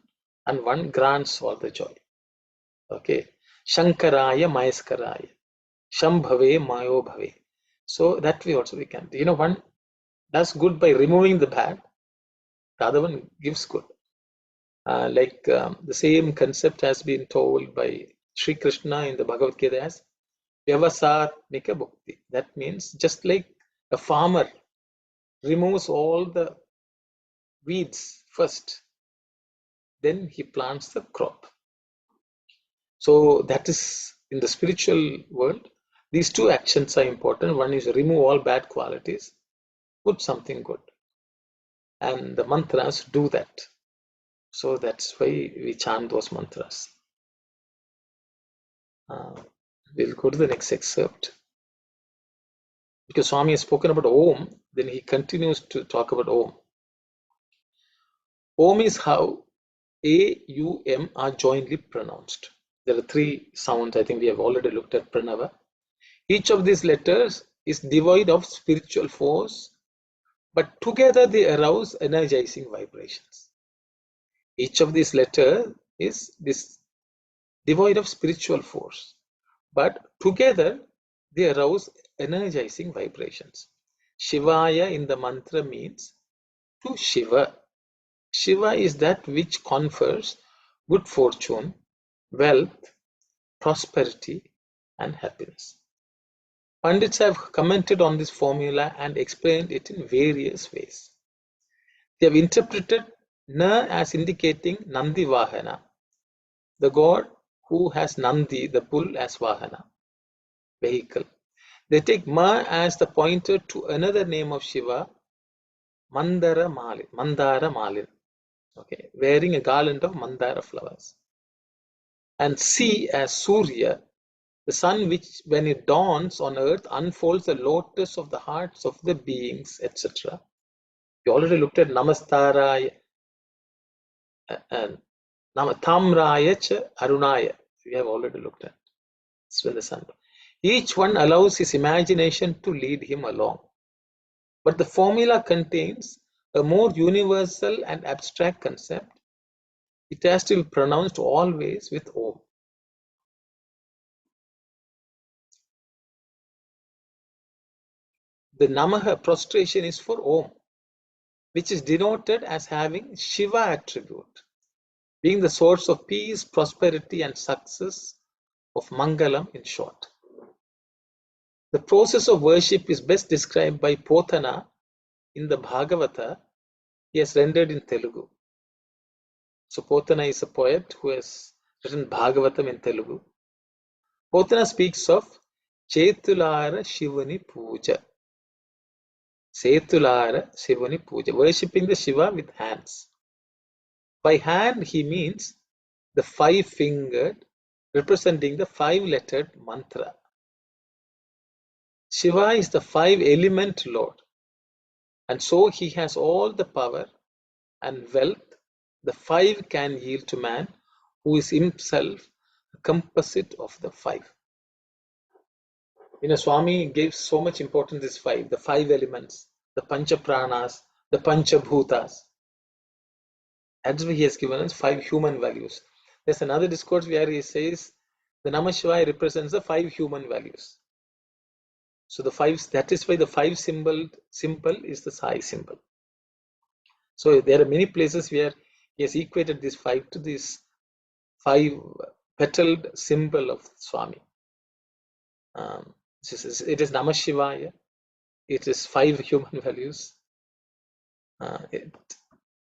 and one grants all the joy. Okay. Shankaraya Mayaskaraya. Shambhave Mayo Bhave. So that way also we can. One does good by removing the bad, the other one gives good. The same concept has been told by Sri Krishna in the Bhagavad Gita as Vyavasatmika Bhukti. That means just like a farmer removes all the weeds first, then he plants the crop. So that is in the spiritual world. These 2 actions are important. One is remove all bad qualities, put something good. And the mantras do that. So that's why we chant those mantras. We'll go to the next excerpt. Because Swami has spoken about Om, then he continues to talk about Om. Om is how A, U, M are jointly pronounced. There are 3 sounds. I think we have already looked at Pranava. Each of these letters is devoid of spiritual force, but together they arouse energizing vibrations. Each of these letters is devoid of spiritual force, but together they arouse energizing vibrations. Shivaya in the mantra means to Shiva. Shiva is that which confers good fortune, wealth, prosperity, and happiness. Pandits have commented on this formula and explained it in various ways. They have interpreted Na as indicating Nandi Vahana, the god who has Nandi, the bull, as Vahana, vehicle. They take Ma as the pointer to another name of Shiva, Mandara Malin, okay, wearing a garland of Mandara flowers. And C as Surya, the sun which, when it dawns on earth, unfolds the lotus of the hearts of the beings, etc. We already looked at Namastaraya and Namatamraya cha Arunaya. We have already looked at. It's when the sun. Each one allows his imagination to lead him along. But the formula contains a more universal and abstract concept. It has to be pronounced always with Om. The Namaha prostration is for Om, which is denoted as having Shiva attribute, being the source of peace, prosperity, and success, of Mangalam in short. The process of worship is best described by Pothana in the Bhagavata. He has rendered in Telugu. So Pothana is a poet who has written Bhagavatam in Telugu. Pothana speaks of Chetulara Shivani Puja. Setulara Shivani Puja, worshipping the Shiva with hands. By hand, he means the 5-fingered, representing the 5-lettered mantra. Shiva is the 5-element Lord, and so he has all the power and wealth the 5 can yield to man, who is himself a composite of the 5. Swami gave so much importance to this 5, the 5 elements, the Pancha Pranas, the Pancha Bhutas. That's why he has given us 5 human values. There's another discourse where he says The Namah Shivaya represents the 5 human values. So the 5, that is why the 5 symbol is the Sai symbol. So there are many places where he has equated this 5 to this 5 petaled symbol of Swami. It is Namah Shivaya. It is 5 human values.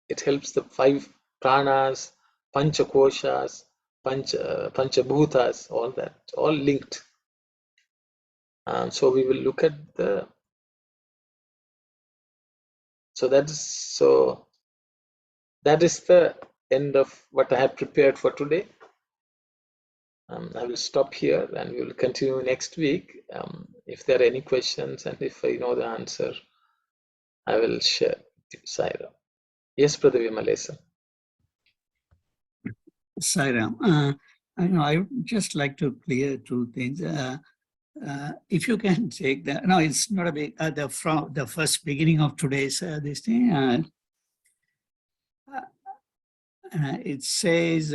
It helps the 5 pranas, pancha koshas, panchabhutas, all that, all linked. So we will look at the. So that is the end of what I have prepared for today. I will stop here and we will continue next week. If there are any questions and if I know the answer, I will share. Saira. Yes, Brother Vimalesa. Sairam, I would just like to clear 2 things. If you can take that, no, it's not a big, from the first beginning of today's this thing, it says,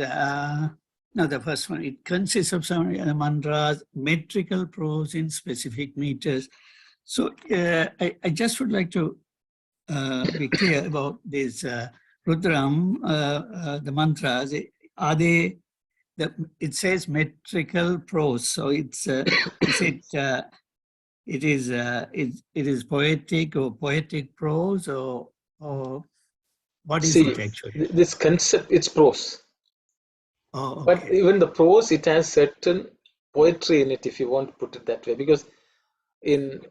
no, the first one, it consists of some mantras, metrical prose in specific meters. So I just would like to be clear about this Rudram, the mantras. Are they, it says metrical prose, so it's, is it is poetic or poetic prose or what is it actually? This concept, it's prose. Oh, okay. But even the prose, it has certain poetry in it, if you want to put it that way, because in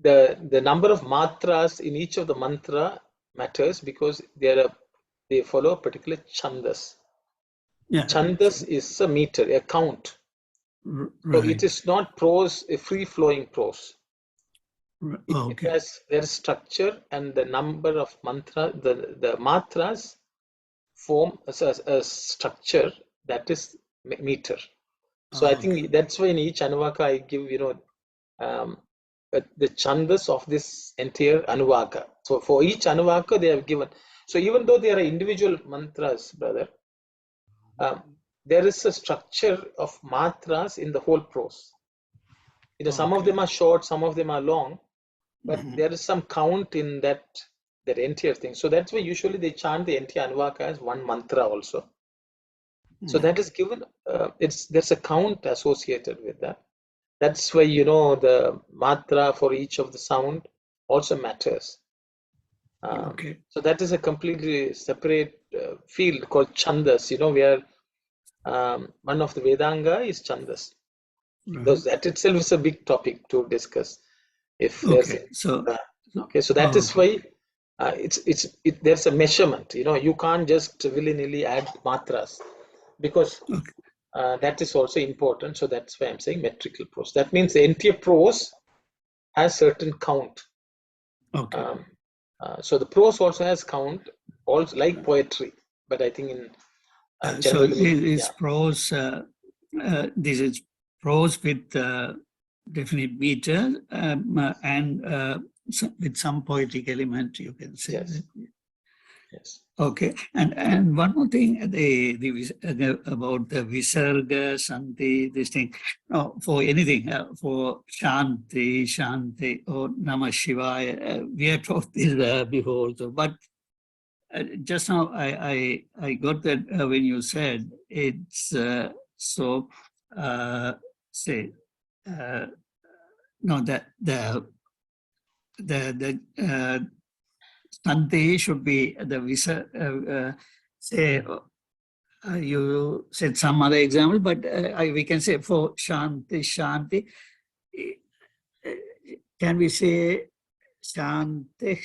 the number of matras in each of the mantra matters because they follow a particular chandas. Yeah. Chandas is a meter, a count. Right. So it is not prose, a free-flowing prose. Okay. There is structure and the number of mantra, the matras form a structure that is meter. So I think that's why in each Anuvaka I give, the chandas of this entire Anuvaka. So for each Anuvaka they have given. So even though there are individual mantras, brother, there is a structure of matras in the whole prose. Some of them are short, some of them are long, but there is some count in that entire thing. So that's why usually they chant the entire Anuvaka as one mantra also. So that is given, there's a count associated with that. That's why, the matra for each of the sound also matters. So that is a completely separate field called chandas, where one of the Vedanga is chandas. Because that itself is a big topic to discuss. If there's so that is why there's a measurement. You can't just willy-nilly add matras because that is also important. So that's why I'm saying metrical prose. That means the entire prose has certain count. So the prose also has count, also like poetry. But I think in so is prose. This is prose with definite meter and with some poetic element, you can say. Yes. Yes. Okay, and one more thing, about the Visarga, Santi, this thing. No, for anything, for Shanti, or Namah Shivaya, we have talked this before also. But just now, I got that when you said it's so. No, that the Shanti should be the visa. Say you said some other example, but we can say for Shanti. Can we say Shanti,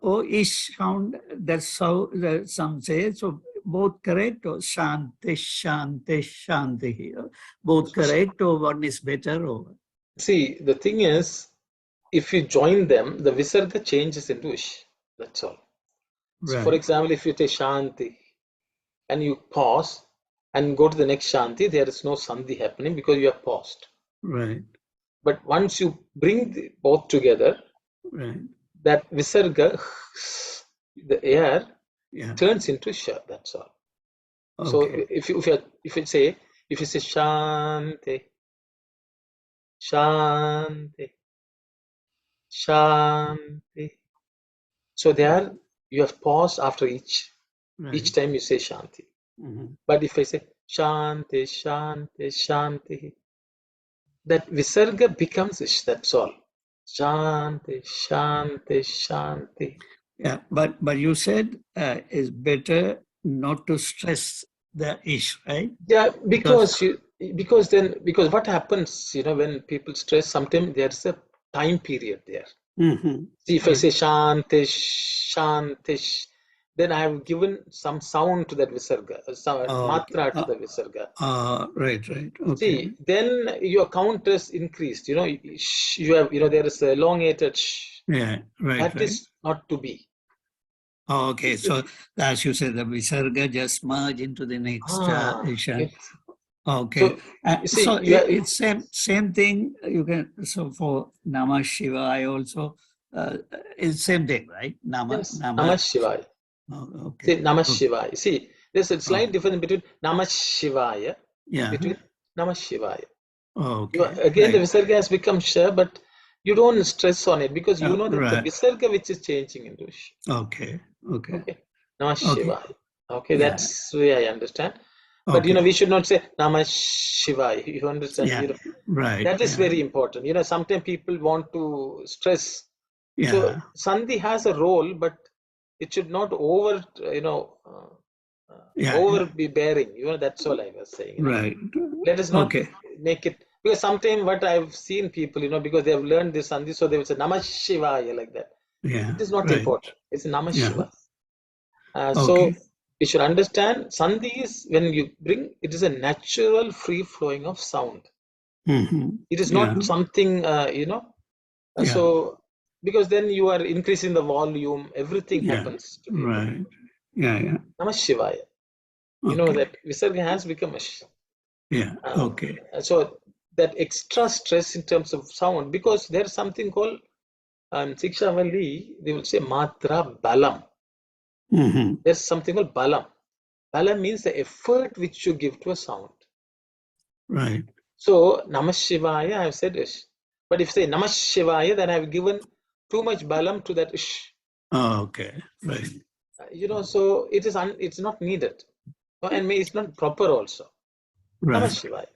or is sound? That's how some say. So both correct, or Shanti. Both correct, or one is better, or? See, the thing is, if you join them, the Visarga changes into Ish. That's all. So for example, if you take Shanti and you pause and go to the next Shanti, there is no Sandhi happening because you have paused. Right. But once you bring both together, that Visarga, the air, turns into Sha. That's all. So Okay. if you say Shanti, Shanti, Shanti. So there you have paused after each Right. time you say Shanti. Mhm. But if I say Shanti, Shanti, Shanti, that Visarga becomes Ish, that's all. Shanti, Shanti, Shanti. Yeah, but you said it's better not to stress the ish, right? Yeah, Because because what happens, when people stress, sometimes there's a time period there. See, if I right. say Shantish, Shantish, then I have given some sound to that Visarga, some Okay. matra to the Visarga. Right, right. Okay. See, then your count is increased. You have, there is a elongated sh. Yeah, right, That right. is not to be. Okay, so as you said, the Visarga just merge into the next Isha. It's Okay, so you see, so it's same thing. You can so for Namah Shivaya also, it's same thing, right? yes, Namah Nama. Shivaya. Oh, See, okay. Namah Okay. Shivaya. See, there's a Oh, slight difference between Namah Shivaya, yeah. between Namah Shivaya. Okay. Again, the Right. Visarga has become Sh, but you don't stress on it because you know that the Right. Visarga which is changing into Sh. Okay. Okay. Okay, Namah Okay. Shivaya. Okay, Yeah. that's the way I understand. But Okay. we should not say Namah Shivaya. You understand? Yeah. Right. That is Yeah. very important. Sometimes people want to stress. So Yeah. Sandhi has a role, but it should not Yeah. over Yeah. be bearing. That's all I was saying. Right. Let us not Okay. make it, because sometimes what I've seen people, because they have learned this Sandhi, so they will say Namah Shivaya like that. Yeah. It is not Right. important. It's Namah Yeah. Shivaya. So Okay. you should understand Sandhi is when you bring it is a natural free flowing of sound. It is Yeah. not something Yeah. so because then you are increasing the volume, everything Yeah. happens together. Right. Yeah. Yeah. Namah Shivaya. Okay. That Visarga has become a Yeah. Okay. so that extra stress in terms of sound, because there's something called Sikshavali, they will say Matra Balam. There's something called Balam. Balam means the effort which you give to a sound. Right. So Namah Shivaya, I've said ish. But if you say Namah Shivaya, then I've given too much balam to that ish. Okay. Right. So it's not needed. And it's not proper also. Namah Right. Shivaya.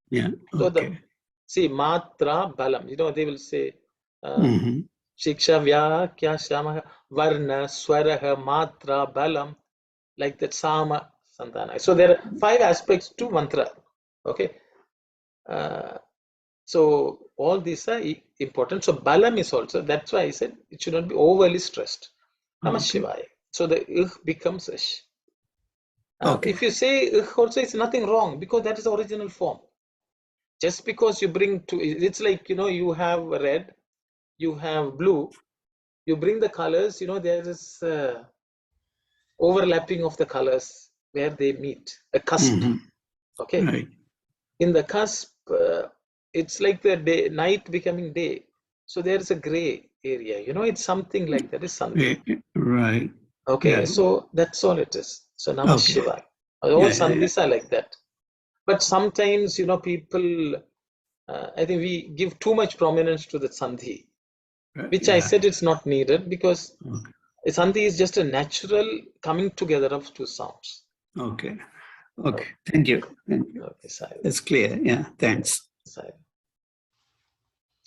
Yeah. So Okay. see, Matra Balam, they will say Mm-hmm. Shiksha Vyakya Shamaha Varna Swaraha Matra Balam, like that Sama Santana. So there are 5 aspects to mantra. Okay. Uh, So all these are important. So balam is also, that's why I said it should not be overly stressed. Namah Okay. Shivaya. So the becomes ish. Okay. If you say also, it's nothing wrong because that is the original form. Just because you bring two, it's like, you have red, you have blue, you bring the colors, there is overlapping of the colors where they meet, a cusp. Okay. Right. In the cusp, it's like the day, night becoming day. So there is a gray area. It's something like that is Sandhi. Right. Okay, Yeah. so that's all it is. So Namah Okay. Shiva. All Yeah. Yeah. Yeah. Sandhis are like that. But sometimes, people, I think we give too much prominence to the Sandhi, which I Yeah. said it's not needed because Okay. Sandhi is just a natural coming together of two sounds. Okay. Okay. Okay, Thank you. Thank you. okay, sorry. That's clear. Yeah. Thanks. Sorry.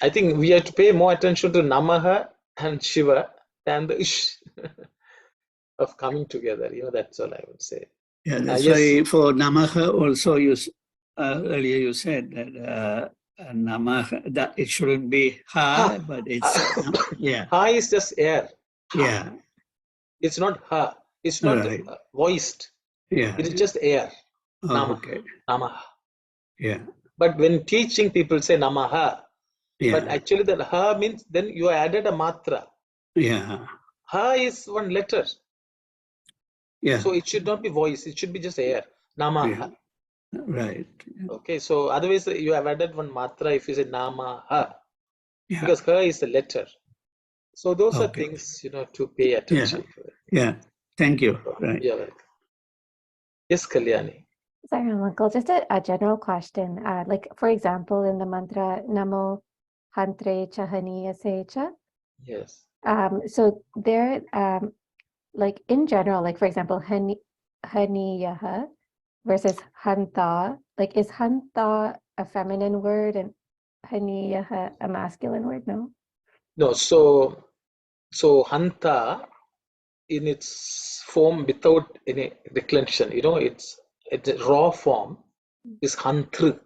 I think we have to pay more attention to Namaha and Shiva than the Ish of coming together. That's all I would say. Yeah. That's Yes. why for Namaha also earlier you said that Namaha that it shouldn't be Ha. ha, but it's yeah. Ha is just air. Ha. Yeah. It's not ha. It's not Right. voiced. Yeah. It is just air. Oh, Nama. okay. Namaha. Yeah. But when teaching, people say Namaha. But Yeah. actually, that ha means then you added a matra. Yeah. Ha is one letter. Yeah. So it should not be voice. It should be just air. Yeah. Namaha. Right. Okay. So otherwise, you have added one matra if you say Namaha. Yeah. Because ha is the letter. So those are Okay. things, to pay Yeah. attention to it. Yeah. Thank you. Right. Yeah. Yes, Kalyani. Sorry, Uncle, just a general question. Like, for example, in the mantra, Namo Hantre Chahaniya Secha. Yes. So there, like in general, like for example, Haniyaha versus Hanta, like is Hanta a feminine word and Haniyaha a masculine word? No? No, so Hanta in its form without any declension, it's a raw form is Hantru.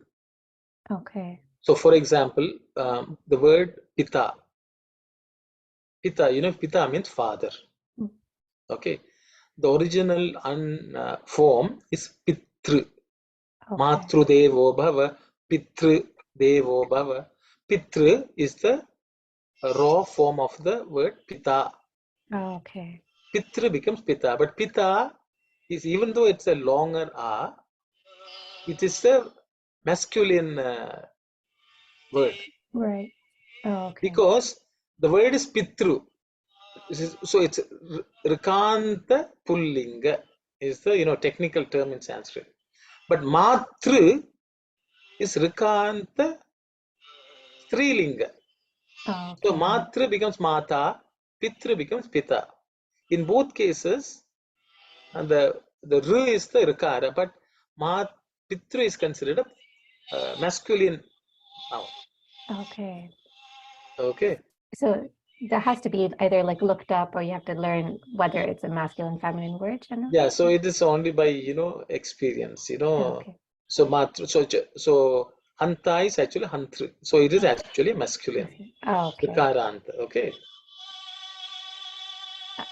Okay. So, for example, the word Pita, Pita means father. Mm. Okay, the original form is Pitru. Okay. Matru Devo Bhava, Pitru Devo Bhava. Pitru is the raw form of the word Pita. Okay. Pitru becomes Pita, but Pita is, even though it's a longer A, it is a masculine word Right. Okay. because the word is Pitru. So it's Rikanta Pullinga is the technical term in Sanskrit. But Matru is Rikanta Strilinga. So Okay. Matra becomes Mata, Pitra becomes Pita. In both cases, the R is the Rikara, but Pitra is considered a masculine noun. Okay. Okay. So there has to be either like looked up or you have to learn whether it's a masculine, feminine word generally. Yeah, so it is only by experience. Okay. So Matra, so Hanta is actually Hantri. So it is actually masculine. Okay. Rikaranta. Okay.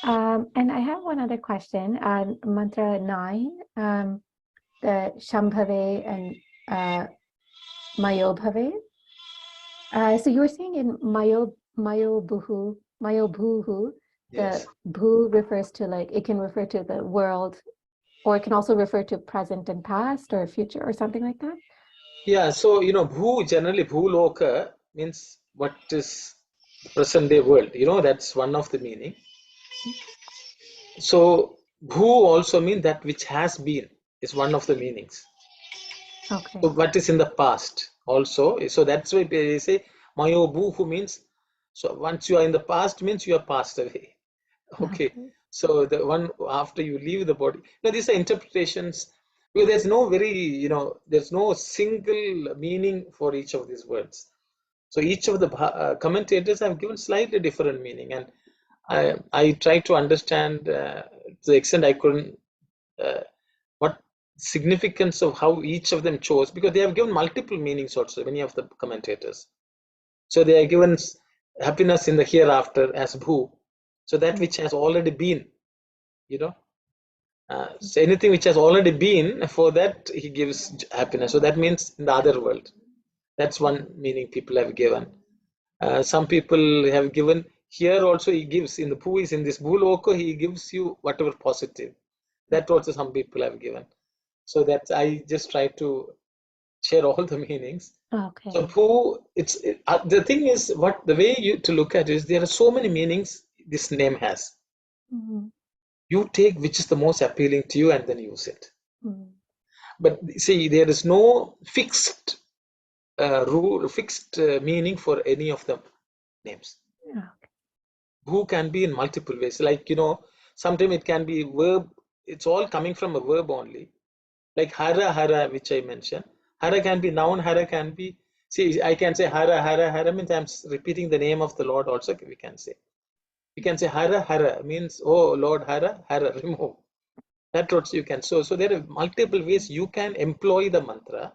And I have one other question on mantra 9, the Shambhave and Mayobhave. So you were saying in Mayobhuhu, Yes. the bhu refers to like, it can refer to the world, or it can also refer to present and past or future or something like that. Yeah, so bhu, generally bhuloka means what is the present day world. That's one of the meaning. So bhu also means that which has been is one of the meanings. Okay. So what is in the past also. So that's why they say mayo bhuhu means, so once you are in the past means you are passed away. Okay. So the one after you leave the body. Now these are interpretations because there's no there's no single meaning for each of these words. So each of the commentators have given slightly different meaning, and I try to understand to the extent I couldn't what significance of how each of them chose, because they have given multiple meanings also, many of the commentators. So they are given happiness in the hereafter as bhu, so that which has already been, so anything which has already been, for that he gives happiness. So that means in the other world. That's one meaning people have given. Some people have given here also, he gives in the bhu, is in this bhuloka, he gives you whatever positive. That also some people have given. So that I just try to share all the meanings. Okay. So bhu, the thing is, what the way you to look at it is, there are so many meanings this name has. Mm-hmm. You take which is the most appealing to you and then use it. Mm-hmm. But see, there is no fixed rule, fixed meaning for any of the names. Okay. Who can be in multiple ways. Like, sometimes it can be verb. It's all coming from a verb only. Like hara, which I mentioned. Hara can be noun, hara can be. See, I can say hara means I'm repeating the name of the Lord also, we can say. You can say hara means, oh Lord, hara, remove. That also you can. So there are multiple ways you can employ the mantra,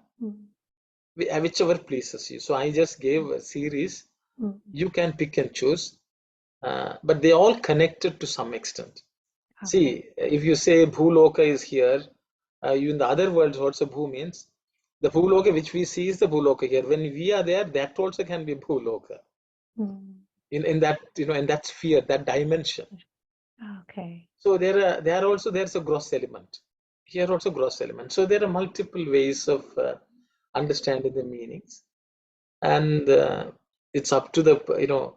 whichever pleases you. So I just gave a series. You can pick and choose, but they all connected to some extent. Okay. See, if you say bhuloka is here, you in the other worlds also bhu means the bhuloka which we see is the bhuloka here. When we are there, that also can be bhuloka. In that in that sphere, that dimension. Okay. So there's a gross element. Here also gross element. So there are multiple ways of understanding the meanings, and it's up to the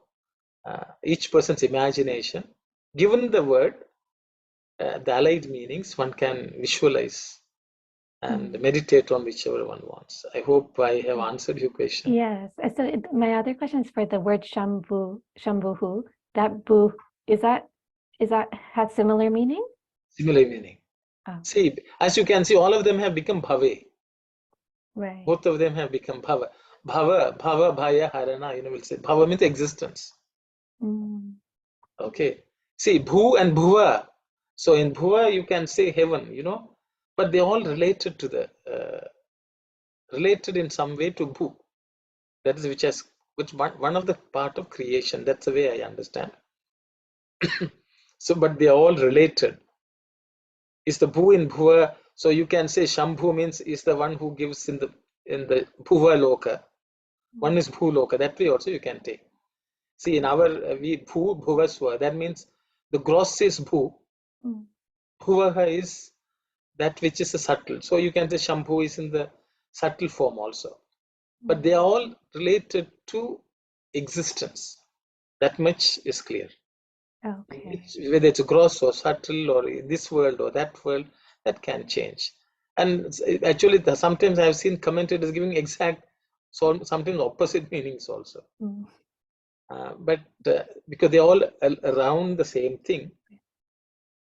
each person's imagination. Given the word, the allied meanings, one can visualize and meditate on whichever one wants. I hope I have answered your question. Yes. So my other question is for the word Shambhuhu. That bu, is that has similar meaning? Similar meaning. Oh, See, as you can see, all of them have become bhave. right. Both of them have become bhava. Bhava, bhaya, harana, we'll say. Bhava means existence. Mm. Okay. See, bhu and bhuva. So in bhuva, you can say heaven, but they're all related to related in some way to bhu. That is which one of the part of creation. That's the way I understand. So, but they are all related. Is the bhu in bhuva? So you can say Shambhu means is the one who gives in the bhuva loka. One is bhu loka. That way also you can take. See, in our we bhu bhuvaswa. That means the gross is bhu. Mm. Bhuvaha is that which is a subtle. So you can say Shambhu is in the subtle form also. But they are all related to existence. That much is clear. Okay. Whether it's gross or subtle or in this world or that world, that can change. And actually, sometimes I've seen commentators giving exact, so sometimes opposite meanings also. Mm. But because they're all around the same thing,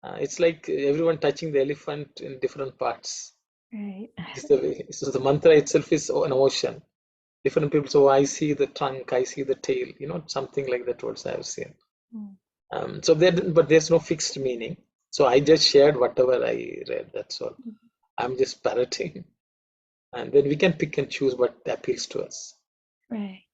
it's like everyone touching the elephant in different parts. Right. It's the way. So the mantra itself is an ocean. Different people, so I see the trunk, I see the tail, something like that also I've seen. Mm. So but there's no fixed meaning. So I just shared whatever I read, that's all. I'm just parroting. And then we can pick and choose what appeals to us. Right.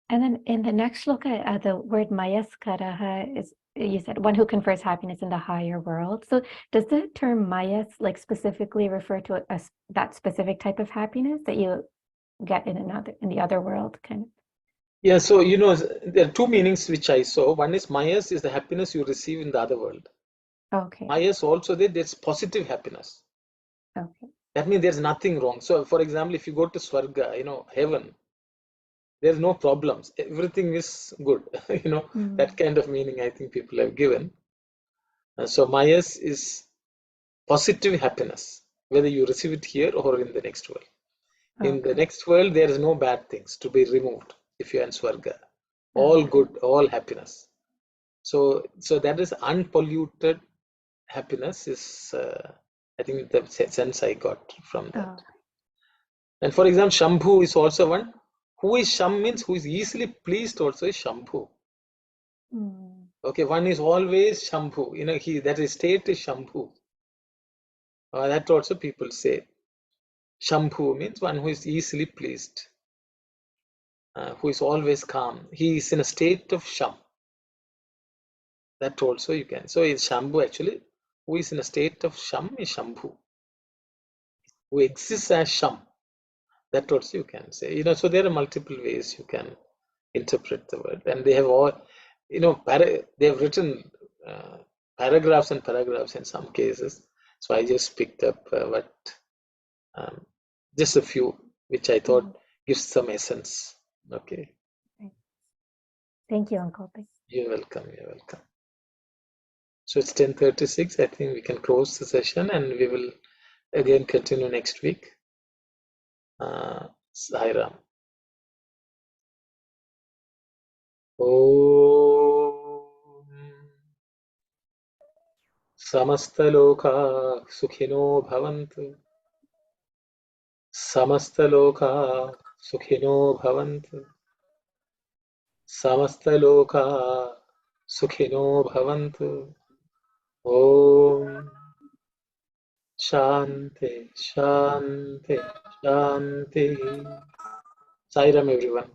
And then in the next shloka, the word mayaskaraha is, you said, one who confers happiness in the higher world. So does the term mayas like specifically refer to that specific type of happiness that you get in the other world kind of? Yeah, so there are two meanings which I saw. One is mayas is the happiness you receive in the other world. Okay. Mayas also there's positive happiness. Okay. That means there's nothing wrong. So for example, if you go to Swarga, heaven, there's no problems. Everything is good. That kind of meaning I think people have given. So mayas is positive happiness, whether you receive it here or in the next world. In the Okay. next world, there is no bad things to be removed if you are in Swarga. All good, all happiness. So that is unpolluted happiness is, I think the sense I got from that. Oh. And for example, Shambhu is also one. Who is Sham means who is easily pleased also is Shambhu. Mm. Okay, one is always Shambhu. That is state is Shambhu. That also people say. Shambhu means one who is easily pleased, who is always calm. He is in a state of Sham. That also you can. So it's Shambhu actually. Who is in a state of Sham is Shambhu. Who exists as Sham. That also you can say. So there are multiple ways you can interpret the word, and they have all, they have written paragraphs and paragraphs in some cases. So I just picked up just a few, which I thought gives some essence. Okay. Thank you, Uncle. You're welcome. You're welcome. So it's 10:36. I think we can close the session, and we will again continue next week. Sai Ram. Om Samastaloka Sukhino Bhavantu. Samastaloka Sukhino Bhavantu. Samastaloka Sukhino Bhavantu. Om Shanti, Shanti, Shanti. Sai Ram, everyone.